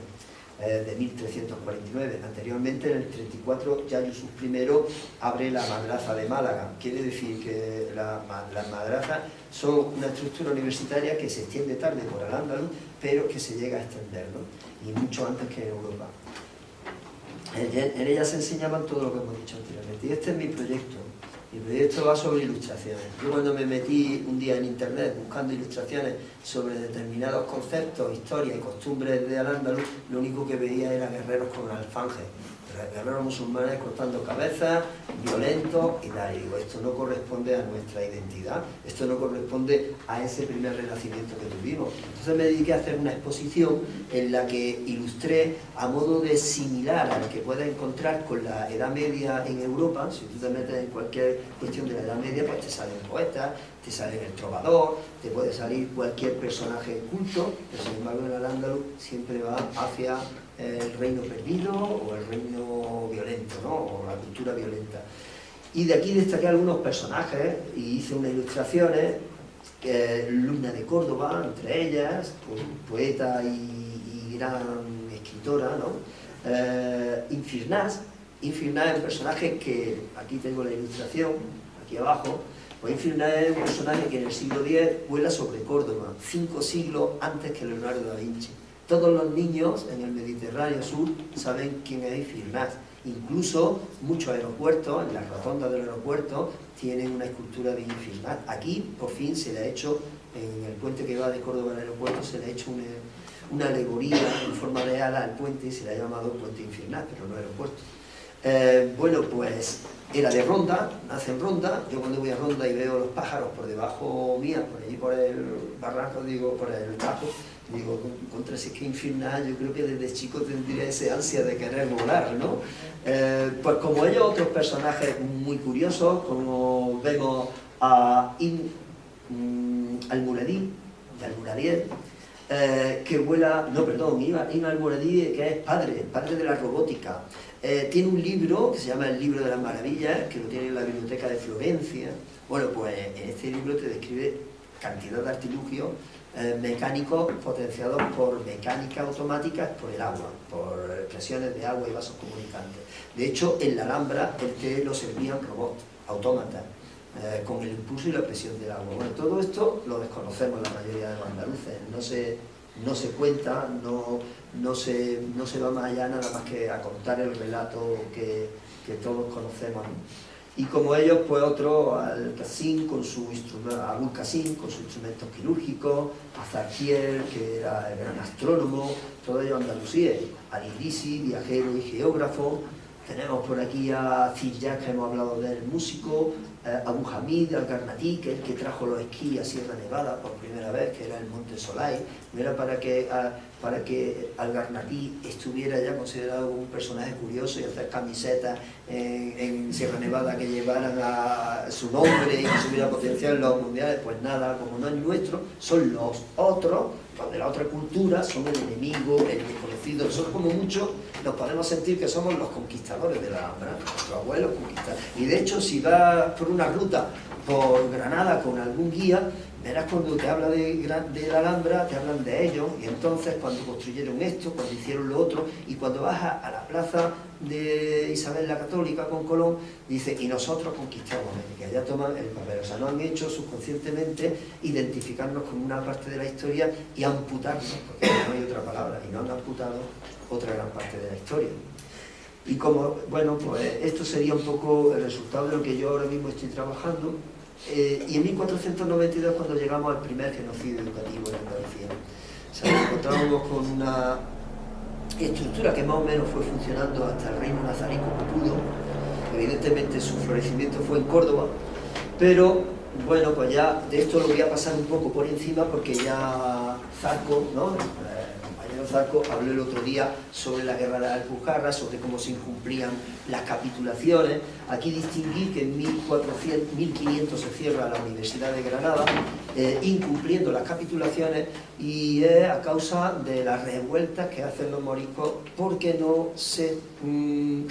de 1349. Anteriormente, en el 34, ya Yusuf I abre la madraza de Málaga. Quiere decir que las madrazas son una estructura universitaria que se extiende tarde por Al-Ándalus, pero que se llega a extender, ¿no? Y mucho antes que en Europa. En ella se enseñaban todo lo que hemos dicho anteriormente. Y este es mi proyecto. Mi proyecto va sobre ilustraciones. Yo cuando me metí un día en internet buscando ilustraciones sobre determinados conceptos, historias y costumbres de Al-Ándalus, lo único que veía era guerreros con alfanjes, guerreros musulmanes cortando cabezas, violentos y tal. Y digo, esto no corresponde a nuestra identidad, esto no corresponde a ese primer renacimiento que tuvimos. Entonces me dediqué a hacer una exposición en la que ilustré a modo de similar al que puedas encontrar con la Edad Media en Europa. Si tú te metes en cualquier cuestión de la Edad Media, pues te sale el poeta, te sale el trovador, te puede salir cualquier personaje culto, pero sin embargo en Al-Ándalus siempre va hacia el reino perdido o el reino violento, ¿no? O la cultura violenta. Y de aquí destaqué algunos personajes y hice unas ilustraciones, Luna de Córdoba, entre ellas, pues, poeta y gran escritora, ¿no? Infirnás es un personaje que, aquí tengo la ilustración, aquí abajo, Pues Infirnás es un personaje que en el siglo X vuela sobre Córdoba, 5 siglos antes que Leonardo da Vinci. Todos los niños en el Mediterráneo sur saben quién es Infirnás. Incluso muchos aeropuertos, en las rotondas del aeropuerto, tienen una escultura de Infirnás. Aquí, por fin, se le ha hecho, en el puente que va de Córdoba al aeropuerto, se le ha hecho una alegoría en forma de ala al puente y se le ha llamado Puente Infirnás, pero no aeropuerto. Bueno, pues era de Ronda, nace en Ronda. Yo cuando voy a Ronda y veo los pájaros por debajo mía, por allí por el barranco, digo, por el tajo, digo, contra ese que Infirnás, yo creo que desde chico tendría ese ansia de querer volar, ¿no? Pues como ellos, otros personajes muy curiosos, como vemos a Al-Muradí, de Al-Muradier, que vuela, no, perdón, Ibn al-Muradí, que es padre de la robótica. Tiene un libro que se llama El Libro de las Maravillas, que lo tiene en la Biblioteca de Florencia. Bueno, pues en este libro te describe cantidad de artilugios mecánicos potenciados por mecánica automática por el agua, por presiones de agua y vasos comunicantes. De hecho, en la Alhambra lo servían robots, autómatas, con el impulso y la presión del agua. Bueno, todo esto lo desconocemos la mayoría de los andaluces, no se cuenta, no se va más allá nada más que a contar el relato que todos conocemos, ¿no? Y como ellos, pues otro, Al-Qasim con su Abul Qasim con sus instrumentos quirúrgicos, Azarquiel, que era el gran astrónomo, todos ellos andalusíes, Al-Idrisi, viajero y geógrafo. Tenemos por aquí a Ziyad, que hemos hablado del músico, Abu Hamid al-Garnatí, que es el que trajo los esquís a Sierra Nevada por primera vez, que era el Monte Solay. No era para que al-Garnatí estuviera ya considerado un personaje curioso y hacer camisetas en Sierra Nevada que llevaran su nombre y que tuviera potencial en los mundiales. Pues nada, como no es nuestro, son los otros, los de la otra cultura, son el enemigo, el desconocido. Nosotros como mucho nos podemos sentir que somos los conquistadores de la Alhambra, nuestros abuelos conquistadores. Y de hecho, si vas por una ruta por Granada con algún guía, verás cuando te habla de la Alhambra, te hablan de ellos, y entonces cuando construyeron esto, cuando hicieron lo otro, y cuando vas a la plaza de Isabel la Católica con Colón, dice, y nosotros conquistamos América, ya toman el papel. O sea, nos han hecho subconscientemente identificarnos con una parte de la historia y amputarnos, porque no hay otra palabra, y nos han amputado otra gran parte de la historia. Y como, bueno, pues esto sería un poco el resultado de lo que yo ahora mismo estoy trabajando. Y en 1492 cuando llegamos al primer genocidio educativo en Andalucía. O sea, nos encontrábamos con una estructura que más o menos fue funcionando hasta el reino nazarí como pudo. Evidentemente su florecimiento fue en Córdoba, pero bueno, pues ya de esto lo voy a pasar un poco por encima porque ya Zarco, ¿no? Zarco habló el otro día sobre la guerra de la Alpujarra, sobre cómo se incumplían las capitulaciones. Aquí distinguí que en 1500 se cierra la Universidad de Granada, incumpliendo las capitulaciones, y es a causa de las revueltas que hacen los moriscos porque no se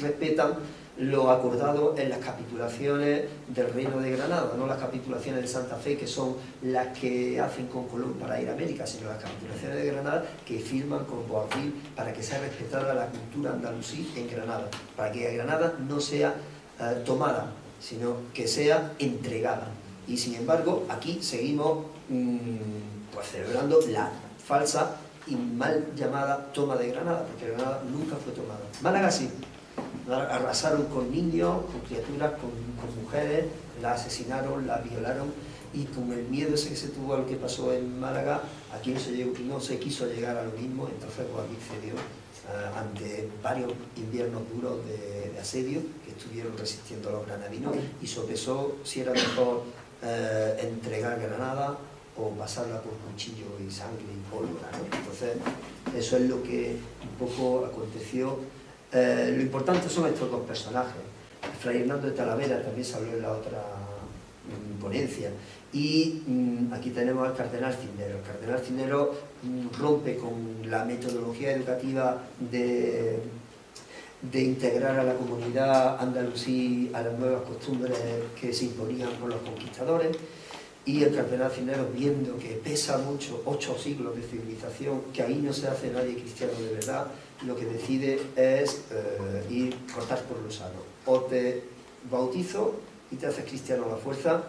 respetan lo acordado en las capitulaciones del Reino de Granada, no las capitulaciones de Santa Fe, que son las que hacen con Colón para ir a América, sino las capitulaciones de Granada que firman con Boabdil para que sea respetada la cultura andalusí en Granada, para que Granada no sea tomada, sino que sea entregada. Y sin embargo, aquí seguimos pues celebrando la falsa y mal llamada toma de Granada, porque Granada nunca fue tomada. Málaga sí. Arrasaron con niños, con criaturas, con mujeres, las asesinaron, las violaron, y con el miedo ese que se tuvo a lo que pasó en Málaga, aquí no se quiso llegar a lo mismo. Entonces Boabdil cedió ante varios inviernos duros de asedio que estuvieron resistiendo a los granadinos, y sopesó si era mejor entregar Granada o pasarla por cuchillo y sangre y pólvora, ¿no? Entonces eso es lo que un poco aconteció. Lo importante son estos dos personajes. Fray Hernando de Talavera también se habló en la otra ponencia, y aquí tenemos al cardenal Cisneros. El cardenal Cisneros rompe con la metodología educativa de integrar a la comunidad andalusí a las nuevas costumbres que se imponían por los conquistadores, y el cardenal Cisneros, viendo que pesa mucho 8 siglos de civilización, que ahí no se hace nadie cristiano de verdad, lo que decide es cortar por lo sano. O te bautizo y te haces cristiano a la fuerza,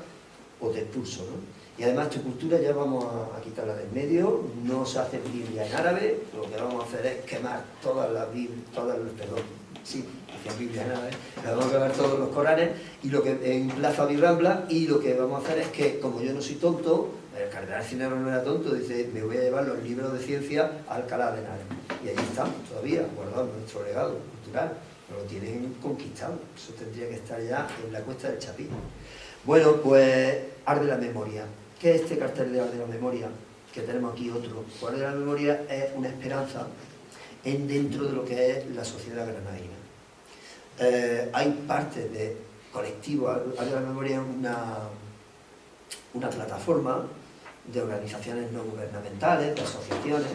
o te expulso, ¿no? Y además tu cultura ya vamos a quitarla del medio, no se hace Biblia en árabe, lo que vamos a hacer es quemar todas las Biblias, hacía Biblia en árabe, vamos a quemar todos los Coranes y lo que en Plaza Virrambla, y lo que vamos a hacer es que, como yo no soy tonto, el cardenal Cisneros no era tonto, dice, me voy a llevar los libros de ciencia a Alcalá de Henares. Y allí están todavía, guardados nuestro legado cultural, lo tienen conquistado, eso tendría que estar ya en la Cuesta del Chapín. Bueno, pues Arde la Memoria. ¿Qué es este cartel de Arde la Memoria? Que tenemos aquí otro. Pues Arde la Memoria es una esperanza dentro de lo que es la sociedad granadina. Hay parte de colectivo, Arde la Memoria es una plataforma de organizaciones no gubernamentales, de asociaciones,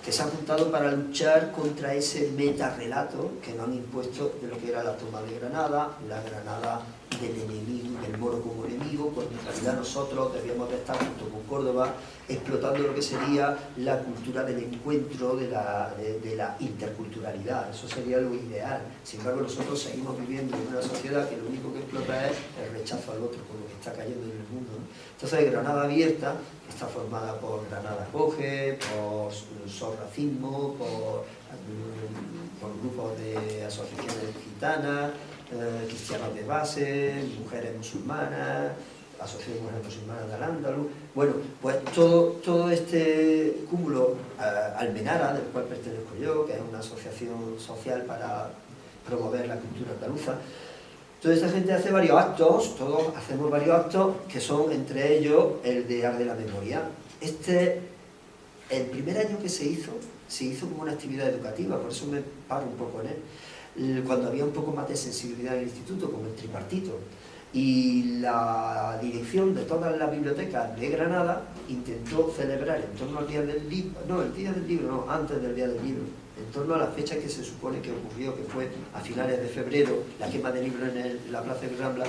que se han juntado para luchar contra ese metarrelato que nos han impuesto de lo que era la toma de Granada, la Granada del enemigo, del moro como enemigo, cuando en realidad nosotros debíamos de estar junto con Córdoba explotando lo que sería la cultura del encuentro, de la interculturalidad. Eso sería lo ideal. Sin embargo, nosotros seguimos viviendo en una sociedad que lo único que explota es el rechazo al otro, con lo que está cayendo en el mundo, ¿no? Entonces, Granada Abierta está formada por Granada Acoge, por SOS Racismo, por grupos de asociaciones gitanas, cristianos de base, mujeres musulmanas, Asociación de Mujeres Musulmanas de Al-Ándalus. Bueno, pues todo este cúmulo, Almenara, del cual pertenezco yo, que es una asociación social para promover la cultura andaluza. Toda esta gente hace varios actos, todos hacemos varios actos, que son entre ellos el de Arde la Memoria. El primer año que se hizo como una actividad educativa, por eso me paro un poco en él, cuando había un poco más de sensibilidad en el instituto, como el tripartito. Y la dirección de todas las bibliotecas de Granada intentó celebrar en torno al Día del Libro, antes del Día del Libro, en torno a la fecha que se supone que ocurrió, que fue a finales de febrero, la quema de libros en la Plaza de Rambla,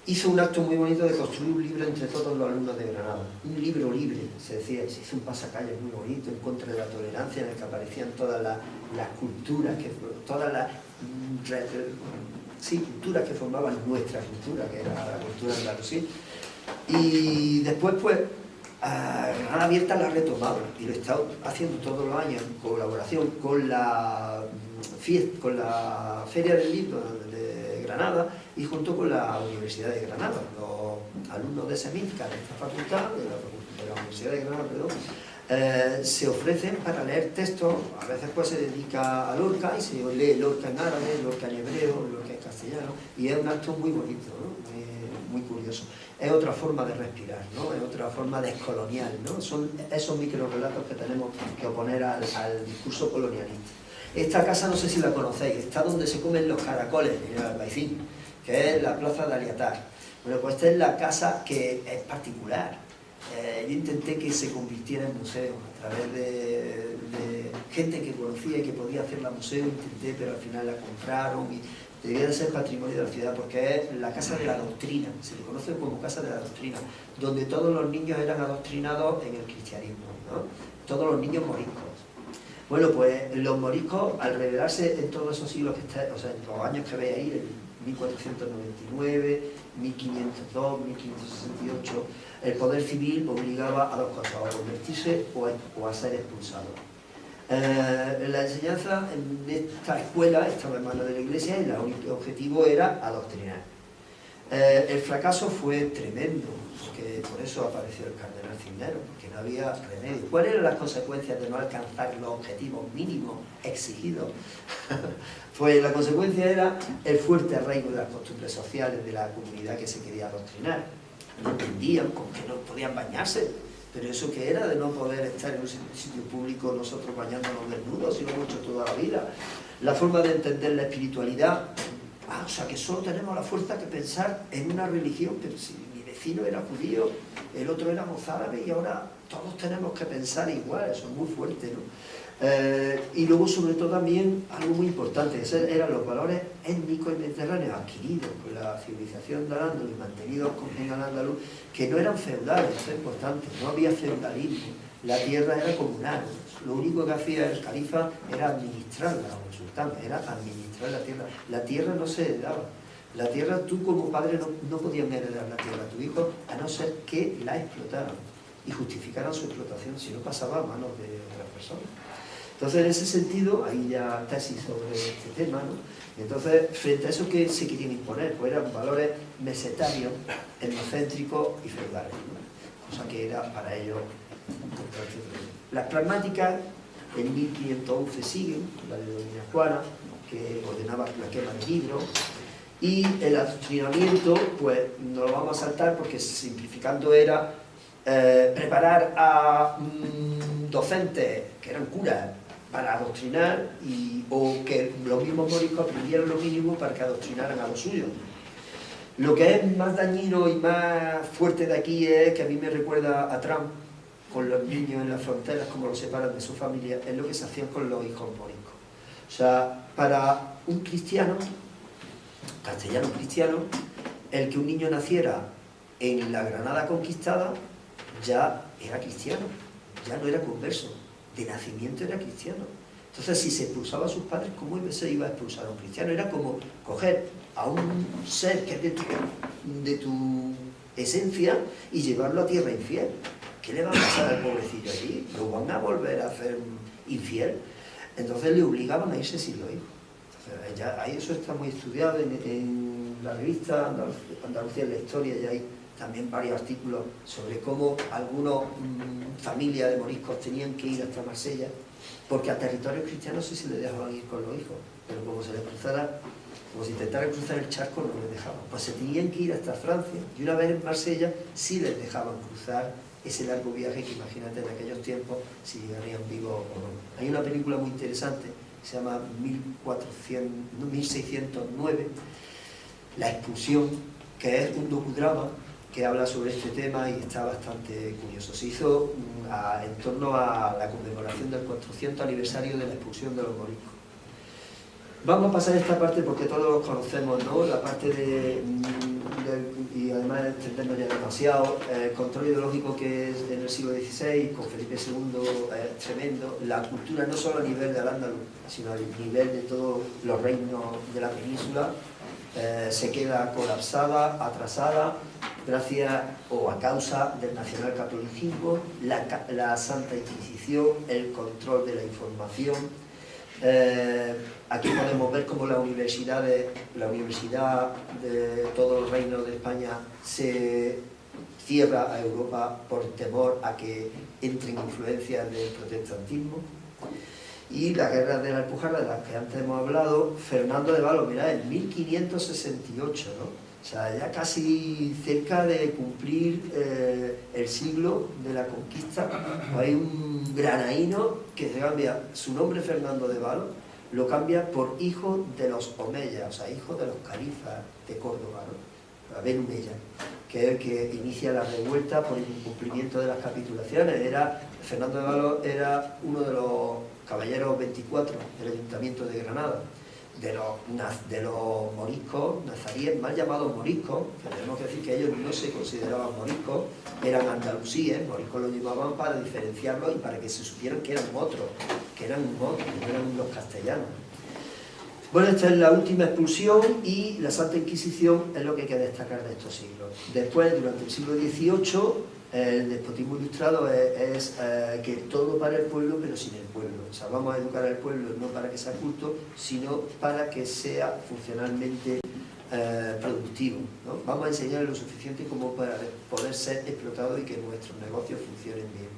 hizo un acto muy bonito de construir un libro entre todos los alumnos de Granada. Un libro libre, se decía, se hizo un pasacalles muy bonito en contra de la tolerancia, en el que aparecían todas las culturas, todas las culturas que formaban nuestra cultura, que era la cultura andalusí. Y después, pues, Granada Abierta la ha retomado y lo está haciendo todos los años en colaboración con la Feria del Libro de Granada y junto con la Universidad de Granada. Los alumnos de Semítica, de esta facultad, de la Universidad de Granada, se ofrecen para leer textos. A veces pues se dedica a Lorca y se lee Lorca en árabe, Lorca en hebreo, Lorca en castellano, y es un acto muy bonito, ¿no? Muy curioso. Es otra forma de respirar, ¿no? Es otra forma descolonial, ¿no? Son esos microrelatos que tenemos que oponer al discurso colonialista. Esta casa no sé si la conocéis, está donde se comen los caracoles, en el Albaicín, que es la plaza de Aliatar. Bueno, pues esta es la casa que es particular. Yo intenté que se convirtiera en museo a través de gente que conocía y que podía hacerla museo, intenté, pero al final la compraron y debía de ser patrimonio de la ciudad porque es la casa de la doctrina, se le conoce como casa de la doctrina, donde todos los niños eran adoctrinados en el cristianismo, ¿no? Todos los niños moriscos. Bueno, pues los moriscos, al revelarse en todos esos siglos, en los años que veis ahí, en 1499, 1502, 1568, el poder civil obligaba a dos cosas, a convertirse o a ser expulsado. La enseñanza en esta escuela estaba en manos de la Iglesia y el único objetivo era adoctrinar. El fracaso fue tremendo, porque por eso apareció el cardenal Cisneros, porque no había remedio. ¿Cuáles eran las consecuencias de no alcanzar los objetivos mínimos exigidos? Pues la consecuencia era el fuerte arraigo de las costumbres sociales de la comunidad que se quería adoctrinar. No entendían con que no podían bañarse, pero eso que era de no poder estar en un sitio público nosotros bañándonos desnudos, y lo hemos hecho toda la vida. La forma de entender la espiritualidad, o sea que solo tenemos la fuerza que pensar en una religión, pero si mi vecino era judío, el otro era mozárabe y ahora todos tenemos que pensar igual, eso es muy fuerte, ¿no? Y luego sobre todo también algo muy importante, esos eran los valores étnicos y mediterráneos adquiridos por la civilización de Al-Ándalus y mantenidos en Al-Ándalus, que no eran feudales, eso es importante, no había feudalismo, la tierra era comunal, lo único que hacía el califa era administrarla, o el sultán, era administrar la tierra no se heredaba. La tierra, tú como padre no podías heredar la tierra a tu hijo a no ser que la explotaran y justificaran su explotación, si no pasaba a manos de otras personas. Entonces, en ese sentido, hay ya tesis sobre este tema, ¿no? Entonces, frente a eso, ¿qué se querían imponer? Pues eran valores mesetarios, etnocéntricos y feudales, ¿no? Cosa que era para ellos contradictorio. Las pragmáticas en 1511 siguen, la de Doña Juana, que ordenaba la quema de libros, y el adoctrinamiento, pues no lo vamos a saltar porque simplificando era preparar a docentes que eran curas para adoctrinar o que los mismos moriscos aprendieran lo mínimo para que adoctrinaran a los suyos. Lo que es más dañino y más fuerte de aquí es que a mí me recuerda a Trump con los niños en las fronteras, como los separan de su familia, es lo que se hacían con los hijos moriscos. O sea, para un cristiano, castellano cristiano, el que un niño naciera en la Granada conquistada ya era cristiano, ya no era converso, de nacimiento era cristiano. Entonces, si se expulsaba a sus padres, ¿cómo se iba a expulsar a un cristiano? Era como coger a un ser que es de tu esencia y llevarlo a tierra infiel. ¿Qué le va a pasar al pobrecillo allí? ¿Lo van a volver a hacer infiel? Entonces le obligaban a irse sin los hijos. Entonces, ya, ahí eso está muy estudiado en la revista Andalucía en la Historia, y hay también varios artículos sobre cómo algunas familias de moriscos tenían que ir hasta Marsella, porque a territorios cristianos sí se les dejaban ir con los hijos, pero como se les cruzara, como si intentaran cruzar el charco, no les dejaban. Pues se tenían que ir hasta Francia, y una vez en Marsella sí les dejaban cruzar ese largo viaje que imagínate en aquellos tiempos si llegarían vivos o no. Hay una película muy interesante que se llama 1609, La expulsión, que es un docudrama que habla sobre este tema y está bastante curioso. Se hizo en torno a la conmemoración del 400 aniversario de la expulsión de los moriscos. Vamos a pasar esta parte porque todos conocemos, ¿no? La parte y además entendernos ya demasiado, el control ideológico que es en el siglo XVI, con Felipe II, es tremendo. La cultura no solo a nivel de Al-Ándalus, sino a nivel de todos los reinos de la península, se queda colapsada, atrasada, gracias o a causa del nacionalcatolicismo, la Santa Inquisición, el control de la información. Aquí podemos ver cómo la universidad de todos los reinos de España se cierra a Europa por temor a que entren influencias del protestantismo. Y la guerra de la Alpujarra, de las que antes hemos hablado, Fernando de Valo, mirad, en 1568, ¿no? O sea, ya casi cerca de cumplir el siglo de la conquista. Hay un granaíno que se cambia su nombre, Fernando de Valo, lo cambia por hijo de los Omeyas, o sea, hijo de los califas de Córdoba, ¿no? Ben Umayya, que es el que inicia la revuelta por el incumplimiento de las capitulaciones. Fernando de Valo era uno de los caballeros 24 del Ayuntamiento de Granada, de los moriscos, nazaríes, mal llamados moriscos, que tenemos que decir que ellos no se consideraban moriscos, eran andalusíes, moriscos lo llamaban para diferenciarlos y para que se supieran que eran otros, que no eran los castellanos. Bueno, esta es la última expulsión y la Santa Inquisición es lo que hay que destacar de estos siglos. Después, durante el siglo XVIII, el despotismo ilustrado es que todo para el pueblo, pero sin el pueblo. O sea, vamos a educar al pueblo no para que sea culto, sino para que sea funcionalmente productivo, ¿no? Vamos a enseñarle lo suficiente como para poder ser explotado y que nuestros negocios funcionen bien.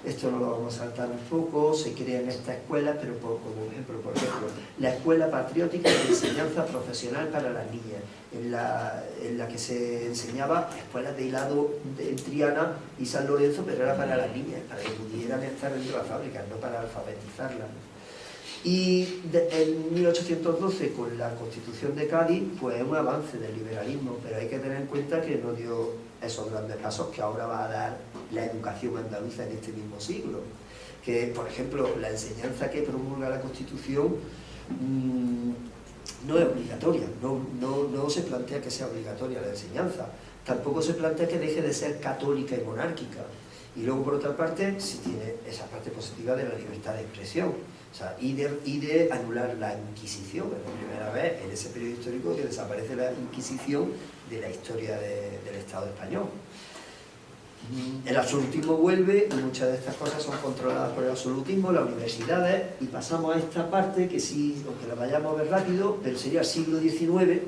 Esto no lo vamos a saltar un poco, se crean estas escuelas, pero como ejemplo, por ejemplo, la Escuela Patriótica de Enseñanza Profesional para las Niñas, en la que se enseñaba escuelas de hilado en Triana y San Lorenzo, pero era para las niñas, para que pudieran estar dentro de las fábricas, no para alfabetizarlas. Y en 1812, con la Constitución de Cádiz, pues es un avance del liberalismo, pero hay que tener en cuenta que no dio esos grandes pasos que ahora va a dar la educación andaluza en este mismo siglo. Que, por ejemplo, la enseñanza que promulga la Constitución no es obligatoria, no se plantea que sea obligatoria la enseñanza, tampoco se plantea que deje de ser católica y monárquica. Y luego, por otra parte, sí tiene esa parte positiva de la libertad de expresión, o sea, y de anular la Inquisición. Es la primera vez en ese periodo histórico que desaparece la Inquisición de la historia del Estado español. El absolutismo vuelve y muchas de estas cosas son controladas por el absolutismo, las universidades, y pasamos a esta parte que sí, aunque la vayamos a ver rápido, pero sería el siglo XIX.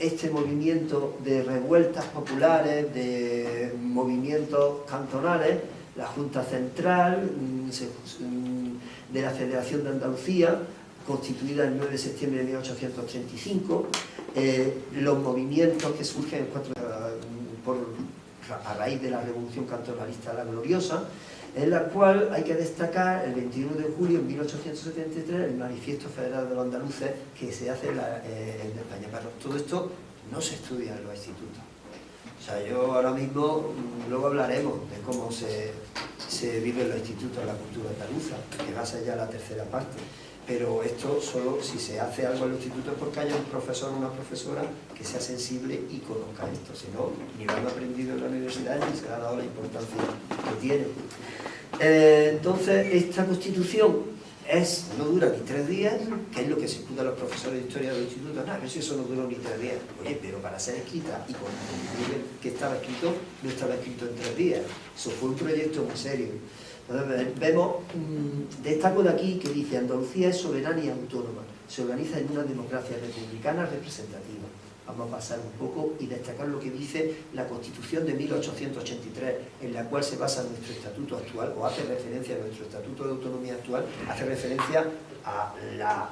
Este movimiento de revueltas populares, de movimientos cantonales, la Junta Central de la Federación de Andalucía, constituida el 9 de septiembre de 1835, los movimientos que surgen a raíz de la Revolución Cantonalista La Gloriosa, en la cual hay que destacar el 21 de julio de 1873 el Manifiesto Federal de los Andaluces que se hace en España. Pero todo esto no se estudia en los institutos. O sea, yo ahora mismo, luego hablaremos de cómo se vive en los institutos la cultura andaluza, que va a ser ya la tercera parte. Pero esto solo si se hace algo en los institutos es porque haya un profesor o una profesora que sea sensible y conozca esto. Si no, ni lo han aprendido en la universidad ni se le ha dado la importancia que tiene. Entonces, esta Constitución no dura ni 3 días, que es lo que se escuda a los profesores de historia del instituto. Nada, pero si eso no duró ni 3 días. Oye, pero para ser escrita y con el nivel que estaba escrito, no estaba escrito en 3 días. Eso fue un proyecto muy serio. Entonces, vemos, destaco de aquí que dice: Andalucía es soberana y autónoma, se organiza en una democracia republicana representativa. Vamos a pasar un poco y destacar lo que dice la Constitución de 1883, en la cual se basa nuestro estatuto actual, o hace referencia a nuestro estatuto de autonomía actual, hace referencia a la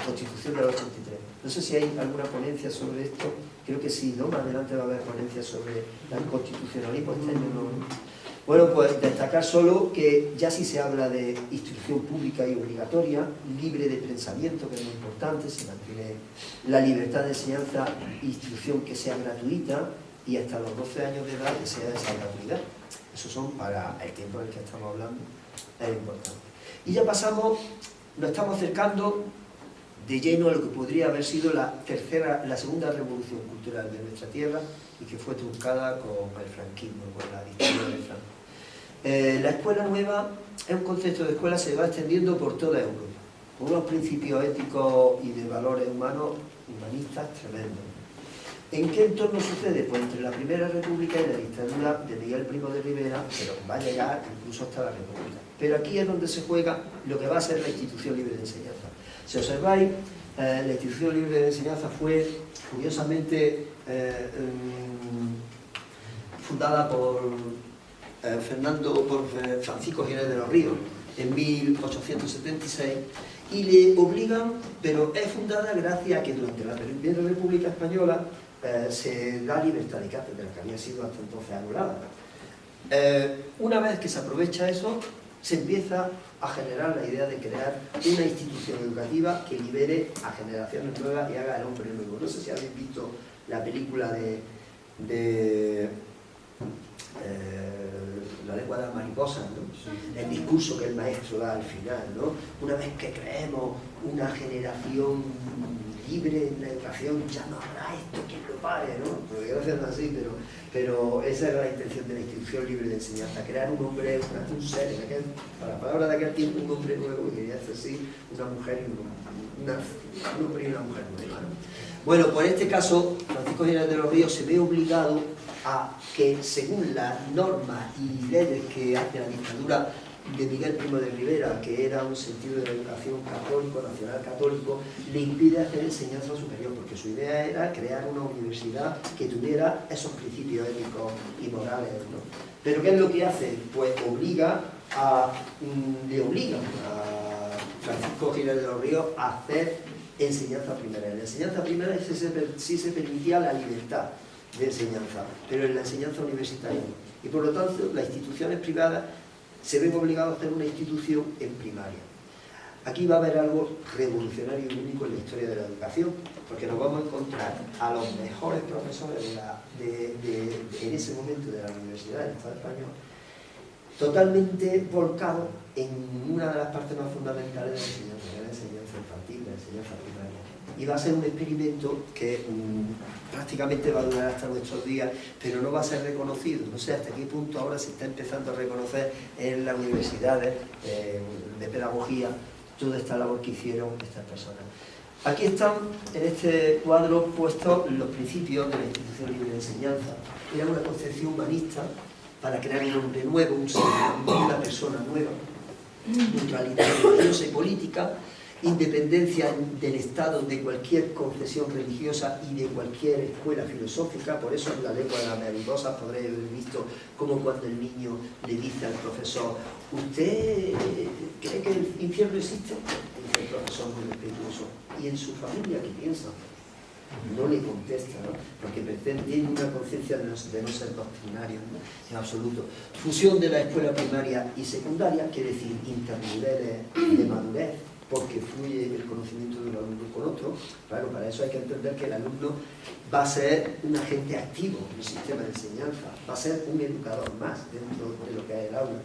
Constitución del 83. No sé si hay alguna ponencia sobre esto, creo que sí, ¿no? Más adelante va a haber ponencia sobre el constitucionalismo, este año no. Bueno, pues destacar solo que ya sí se habla de instrucción pública y obligatoria, libre de pensamiento, que es muy importante, se mantiene la libertad de enseñanza e instrucción que sea gratuita y hasta los 12 años de edad que sea esa gratuidad. Eso son para el tiempo en el que estamos hablando, es importante. Y ya pasamos, nos estamos acercando de lleno a lo que podría haber sido la segunda revolución cultural de nuestra tierra y que fue truncada con el franquismo, con la dictadura de Franco. La escuela nueva es un concepto de escuela que se va extendiendo por toda Europa, con unos principios éticos y de valores humanistas tremendos. ¿En qué entorno sucede? Pues entre la Primera República y la dictadura de Miguel Primo de Rivera, pero va a llegar incluso hasta la República. Pero aquí es donde se juega lo que va a ser la institución libre de enseñanza. Si observáis, la institución libre de enseñanza fue, curiosamente, fundada por Francisco Jiménez de los Ríos en 1876 y le obligan, pero es fundada gracias a que durante la Primera República Española se da libertad de cátedra, que había sido hasta entonces anulada. Una vez que se aprovecha eso, se empieza a generar la idea de crear una institución educativa que libere a generaciones nuevas y haga al hombre nuevo. No sé si habéis visto la película de La lengua de las mariposas, ¿no? El discurso que el maestro da al final, ¿no? Una vez que creemos una generación libre en la educación, ya no habrá esto quien lo pare, ¿no? Porque gracias a así, pero esa era la intención de la institución libre de enseñanza, crear un hombre, un ser, para la palabra de aquel tiempo, un hombre nuevo, y quería hacer así una mujer y un hombre y una mujer nueva, ¿no? Bueno, por este caso, Francisco Jiménez de los Ríos se ve obligado a que, según las normas y leyes que hace la dictadura de Miguel Primo de Rivera, que era un sentido de la educación católico, nacional católico, le impide hacer enseñanza superior, porque su idea era crear una universidad que tuviera esos principios éticos y morales, ¿no? Pero ¿qué es lo que hace? Pues le obligan a Francisco Jiménez de los Ríos a hacer enseñanza primaria. En la enseñanza primaria sí se permitía la libertad de enseñanza, pero en la enseñanza universitaria no. Y por lo tanto, las instituciones privadas se ven obligados a hacer una institución en primaria. Aquí va a haber algo revolucionario y único en la historia de la educación, porque nos vamos a encontrar a los mejores profesores en ese momento de la Universidad del Estado Español totalmente volcados en una de las partes más fundamentales de la enseñanza infantil, la enseñanza primaria. y va a ser un experimento que prácticamente va a durar hasta nuestros días, pero no va a ser reconocido. No sé hasta qué punto ahora se está empezando a reconocer en las universidades de pedagogía toda esta labor que hicieron estas personas. Aquí están, en este cuadro, puestos los principios de la institución libre de enseñanza. Era una concepción humanista para crear un hombre nuevo, un ser, una persona nueva, neutralidad religiosa y política, independencia del Estado de cualquier confesión religiosa y de cualquier escuela filosófica. Por eso en la lengua de las mariposas podréis haber visto como cuando el niño le dice al profesor: ¿usted cree que el infierno existe? Dice el profesor muy respetuoso: ¿y en su familia qué piensan? No le contesta, ¿no? Porque tiene una conciencia de no ser doctrinario, ¿no? En absoluto. Fusión de la escuela primaria y secundaria, quiere decir interniveles de madurez, porque fluye el conocimiento de un alumno con otro. Claro, para eso hay que entender que el alumno va a ser un agente activo en el sistema de enseñanza, va a ser un educador más dentro de lo que es el aula.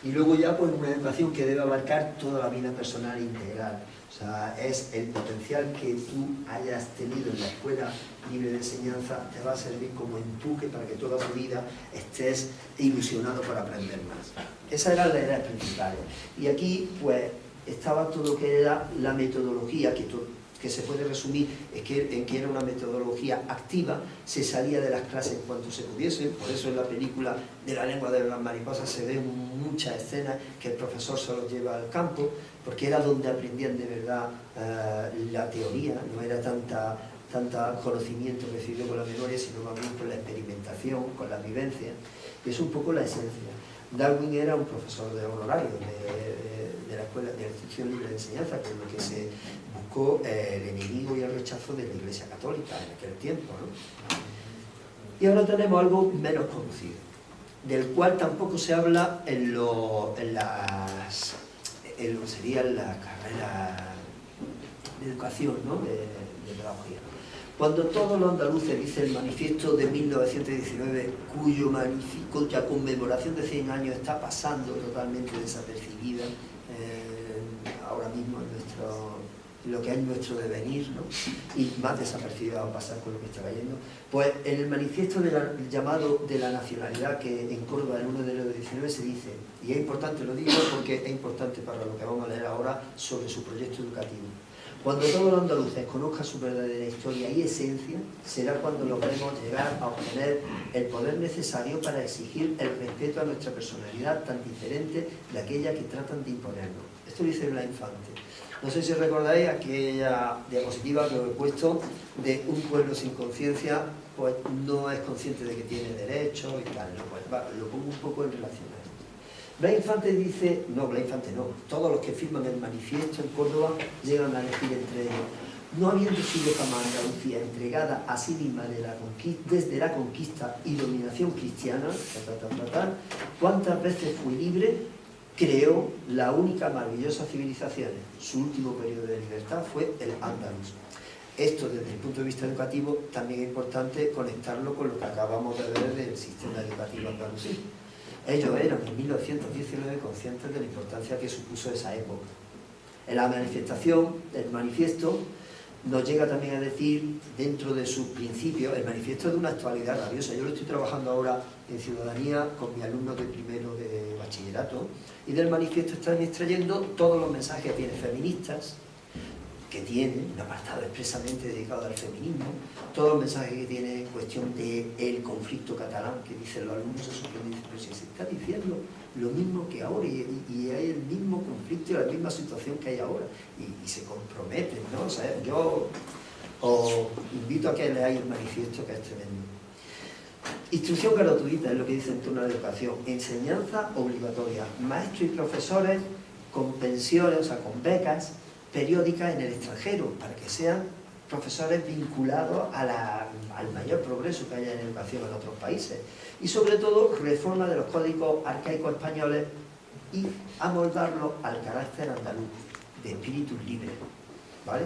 Y luego ya pues una educación que debe abarcar toda la vida personal integral. O sea, es el potencial que tú hayas tenido en la escuela libre de enseñanza te va a servir como empuje para que toda tu vida estés ilusionado por aprender más. Esas eran las ideas principales. Y aquí pues estaba todo lo que era la metodología, que se puede resumir en que era una metodología activa. Se salía de las clases en cuanto se pudiese. Por eso en la película de La lengua de las mariposas se ven muchas escenas que el profesor se los lleva al campo, porque era donde aprendían de verdad la teoría. No era tanta conocimiento recibido con la memoria, sino más bien con la experimentación, con la vivencia. Y es un poco la esencia. Darwin era un profesor de honorario de la escuela de la institución libre de enseñanza, que es lo que se buscó el enemigo y el rechazo de la Iglesia Católica en aquel tiempo, ¿no? Y ahora tenemos algo menos conocido, del cual tampoco se habla en lo que serían las carreras de educación, ¿no? de pedagogía. Cuando todos los andaluces, dice el manifiesto de 1919, cuya conmemoración de 100 años está pasando totalmente desapercibida ahora mismo en lo que es nuestro devenir, ¿no? Y más desapercibida va a pasar con lo que está cayendo, pues en el manifiesto del llamado de la nacionalidad, que en Córdoba el 1 de enero de 19 se dice, y es importante, lo digo porque es importante para lo que vamos a leer ahora sobre su proyecto educativo: cuando todos los andaluces conozcan su verdadera historia y esencia, será cuando logremos llegar a obtener el poder necesario para exigir el respeto a nuestra personalidad tan diferente de aquella que tratan de imponernos. Esto lo dice Blas Infante. No sé si recordáis aquella diapositiva que os he puesto de un pueblo sin conciencia, pues no es consciente de que tiene derechos y tal, ¿no? Pues lo pongo un poco en relación a esto. Blas Infante dice, Blas Infante no, todos los que firman el manifiesto en Córdoba llegan a decir entre ellos: no habiendo sido jamás Andalucía entregada a sí misma desde la conquista y dominación cristiana, ¿cuántas veces fue libre? Creó la única maravillosa civilización. Su último periodo de libertad fue el andaluz. Esto, desde el punto de vista educativo, también es importante conectarlo con lo que acabamos de ver del sistema educativo andalusí. Ellos eran en 1919 conscientes de la importancia que supuso esa época. En la manifestación, el manifiesto, nos llega también a decir, dentro de sus principios, el manifiesto es de una actualidad rabiosa. Yo lo estoy trabajando ahora en Ciudadanía con mis alumnos de primero de bachillerato, y del manifiesto están extrayendo todos los mensajes que tiene feministas, que tiene un apartado expresamente dedicado al feminismo, todos los mensajes que tiene en cuestión del conflicto catalán, que dicen los alumnos, se sorprenden, pero si se está diciendo lo mismo que ahora, y hay el mismo conflicto y la misma situación que hay ahora, y se comprometen, ¿no? O sea, yo os invito a que leáis el manifiesto, que es tremendo. Instrucción gratuita es lo que dice en torno a la educación. Enseñanza obligatoria. Maestros y profesores con pensiones, o sea, con becas periódicas en el extranjero, para que sean profesores vinculados al mayor progreso que haya en educación en otros países. Y sobre todo, reforma de los códigos arcaicos españoles y amoldarlos al carácter andaluz, de espíritu libre, ¿vale?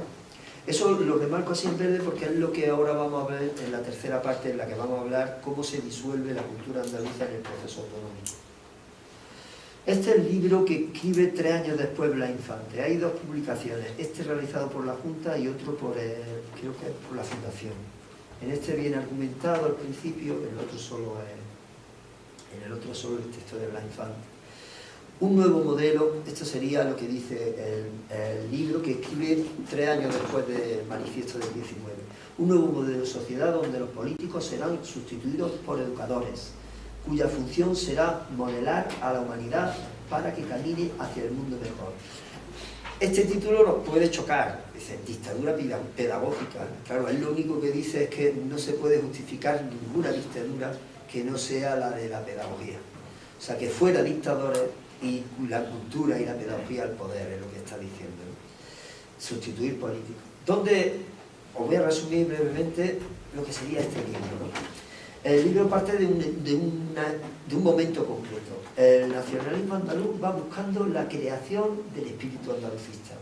Eso lo remarco así en verde porque es lo que ahora vamos a ver en la tercera parte, en la que vamos a hablar cómo se disuelve la cultura andaluza en el proceso autonómico. Este es el libro que escribe 3 años después Blas Infante. Hay 2 publicaciones, este realizado por la Junta y otro por, creo que es por la Fundación. En este viene argumentado al principio, en el otro solo el texto de Blas Infante. Un nuevo modelo, esto sería lo que dice el libro que escribe 3 años después del manifiesto del 19. Un nuevo modelo de sociedad donde los políticos serán sustituidos por educadores, cuya función será modelar a la humanidad para que camine hacia el mundo mejor. Este título nos puede chocar, dice, dictadura pedagógica. Claro, él lo único que dice es que no se puede justificar ninguna dictadura que no sea la de la pedagogía. O sea, que fuera dictadores y la cultura y la pedagogía al poder, es lo que está diciendo, ¿no? Sustituir políticos. Donde os voy a resumir brevemente lo que sería este libro, ¿no? El libro parte de un momento concreto. El nacionalismo andaluz va buscando la creación del espíritu andalucista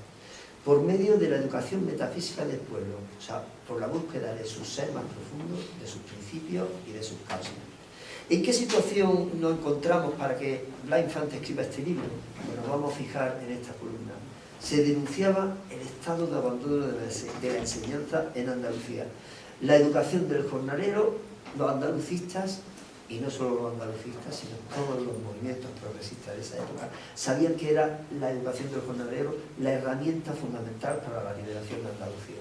por medio de la educación metafísica del pueblo, o sea, por la búsqueda de su ser más profundo, de sus principios y de sus causas. ¿En qué situación nos encontramos para que Blas Infante escriba este libro? Pues nos vamos a fijar en esta columna. Se denunciaba el estado de abandono de la enseñanza en Andalucía. La educación del jornalero, los andalucistas, y no solo los andalucistas, sino todos los movimientos progresistas de esa época, sabían que era la educación del jornalero la herramienta fundamental para la liberación de Andalucía.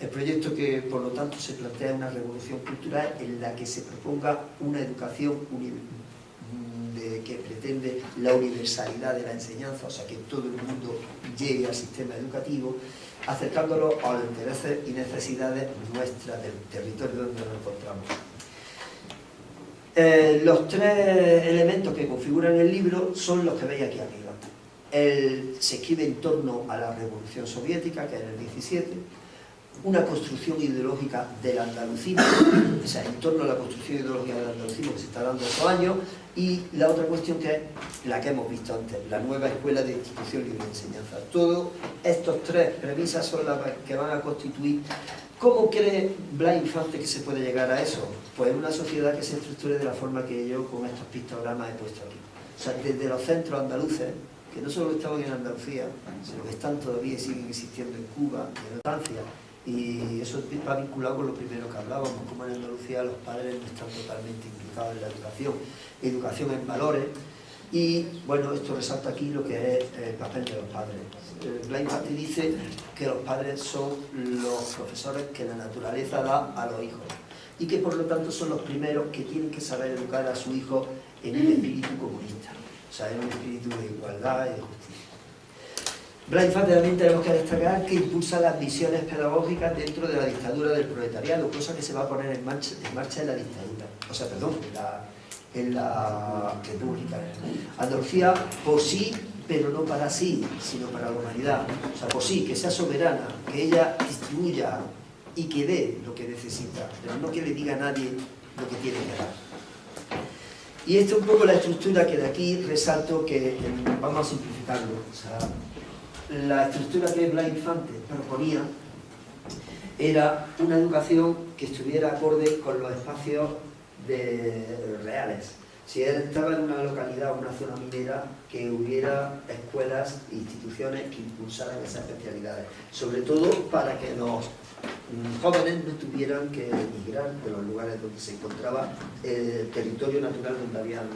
El proyecto que, por lo tanto, se plantea una revolución cultural en la que se proponga una educación que pretende la universalidad de la enseñanza, o sea, que todo el mundo llegue al sistema educativo, acercándolo a los intereses y necesidades nuestras del territorio donde nos encontramos. Los 3 elementos que configuran el libro son los que veis aquí arriba. Se escribe en torno a la Revolución Soviética, que es en el 17, una construcción ideológica del andalucismo, o sea, en torno a la construcción ideológica del andalucismo que se está dando estos años, y la otra cuestión que es la que hemos visto antes, la nueva escuela de institución libre de enseñanza. Todos estos 3 premisas son las que van a constituir. ¿Cómo cree Blas Infante que se puede llegar a eso? Pues en una sociedad que se estructure de la forma que yo con estos pictogramas he puesto aquí. O sea, desde los centros andaluces, que no solo estaban en Andalucía, sino que están todavía y siguen existiendo en Cuba y en Francia. Y eso va vinculado con lo primero que hablábamos, como en Andalucía los padres no están totalmente implicados en la educación en valores. Y bueno, esto resalta aquí lo que es el papel de los padres. Blas Infante dice que los padres son los profesores que la naturaleza da a los hijos y que por lo tanto son los primeros que tienen que saber educar a su hijo en un espíritu comunista, o sea, en un espíritu de igualdad y de justicia. Blas Infante también tenemos que destacar que impulsa las visiones pedagógicas dentro de la dictadura del proletariado, cosa que se va a poner en marcha en la dictadura, o sea, perdón, en la República. Andalucía por sí, pero no para sí, sino para la humanidad. O sea, por sí, que sea soberana, que ella distribuya y que dé lo que necesita, pero no que le diga a nadie lo que tiene que dar. Y esta es un poco la estructura que de aquí resalto, que vamos a simplificarlo. O sea, la estructura que Blas Infante proponía era una educación que estuviera acorde con los espacios reales. Si él estaba en una localidad o una zona minera, que hubiera escuelas e instituciones que impulsaran esas especialidades, sobre todo para que los jóvenes no tuvieran que emigrar de los lugares donde se encontraba el territorio natural donde habían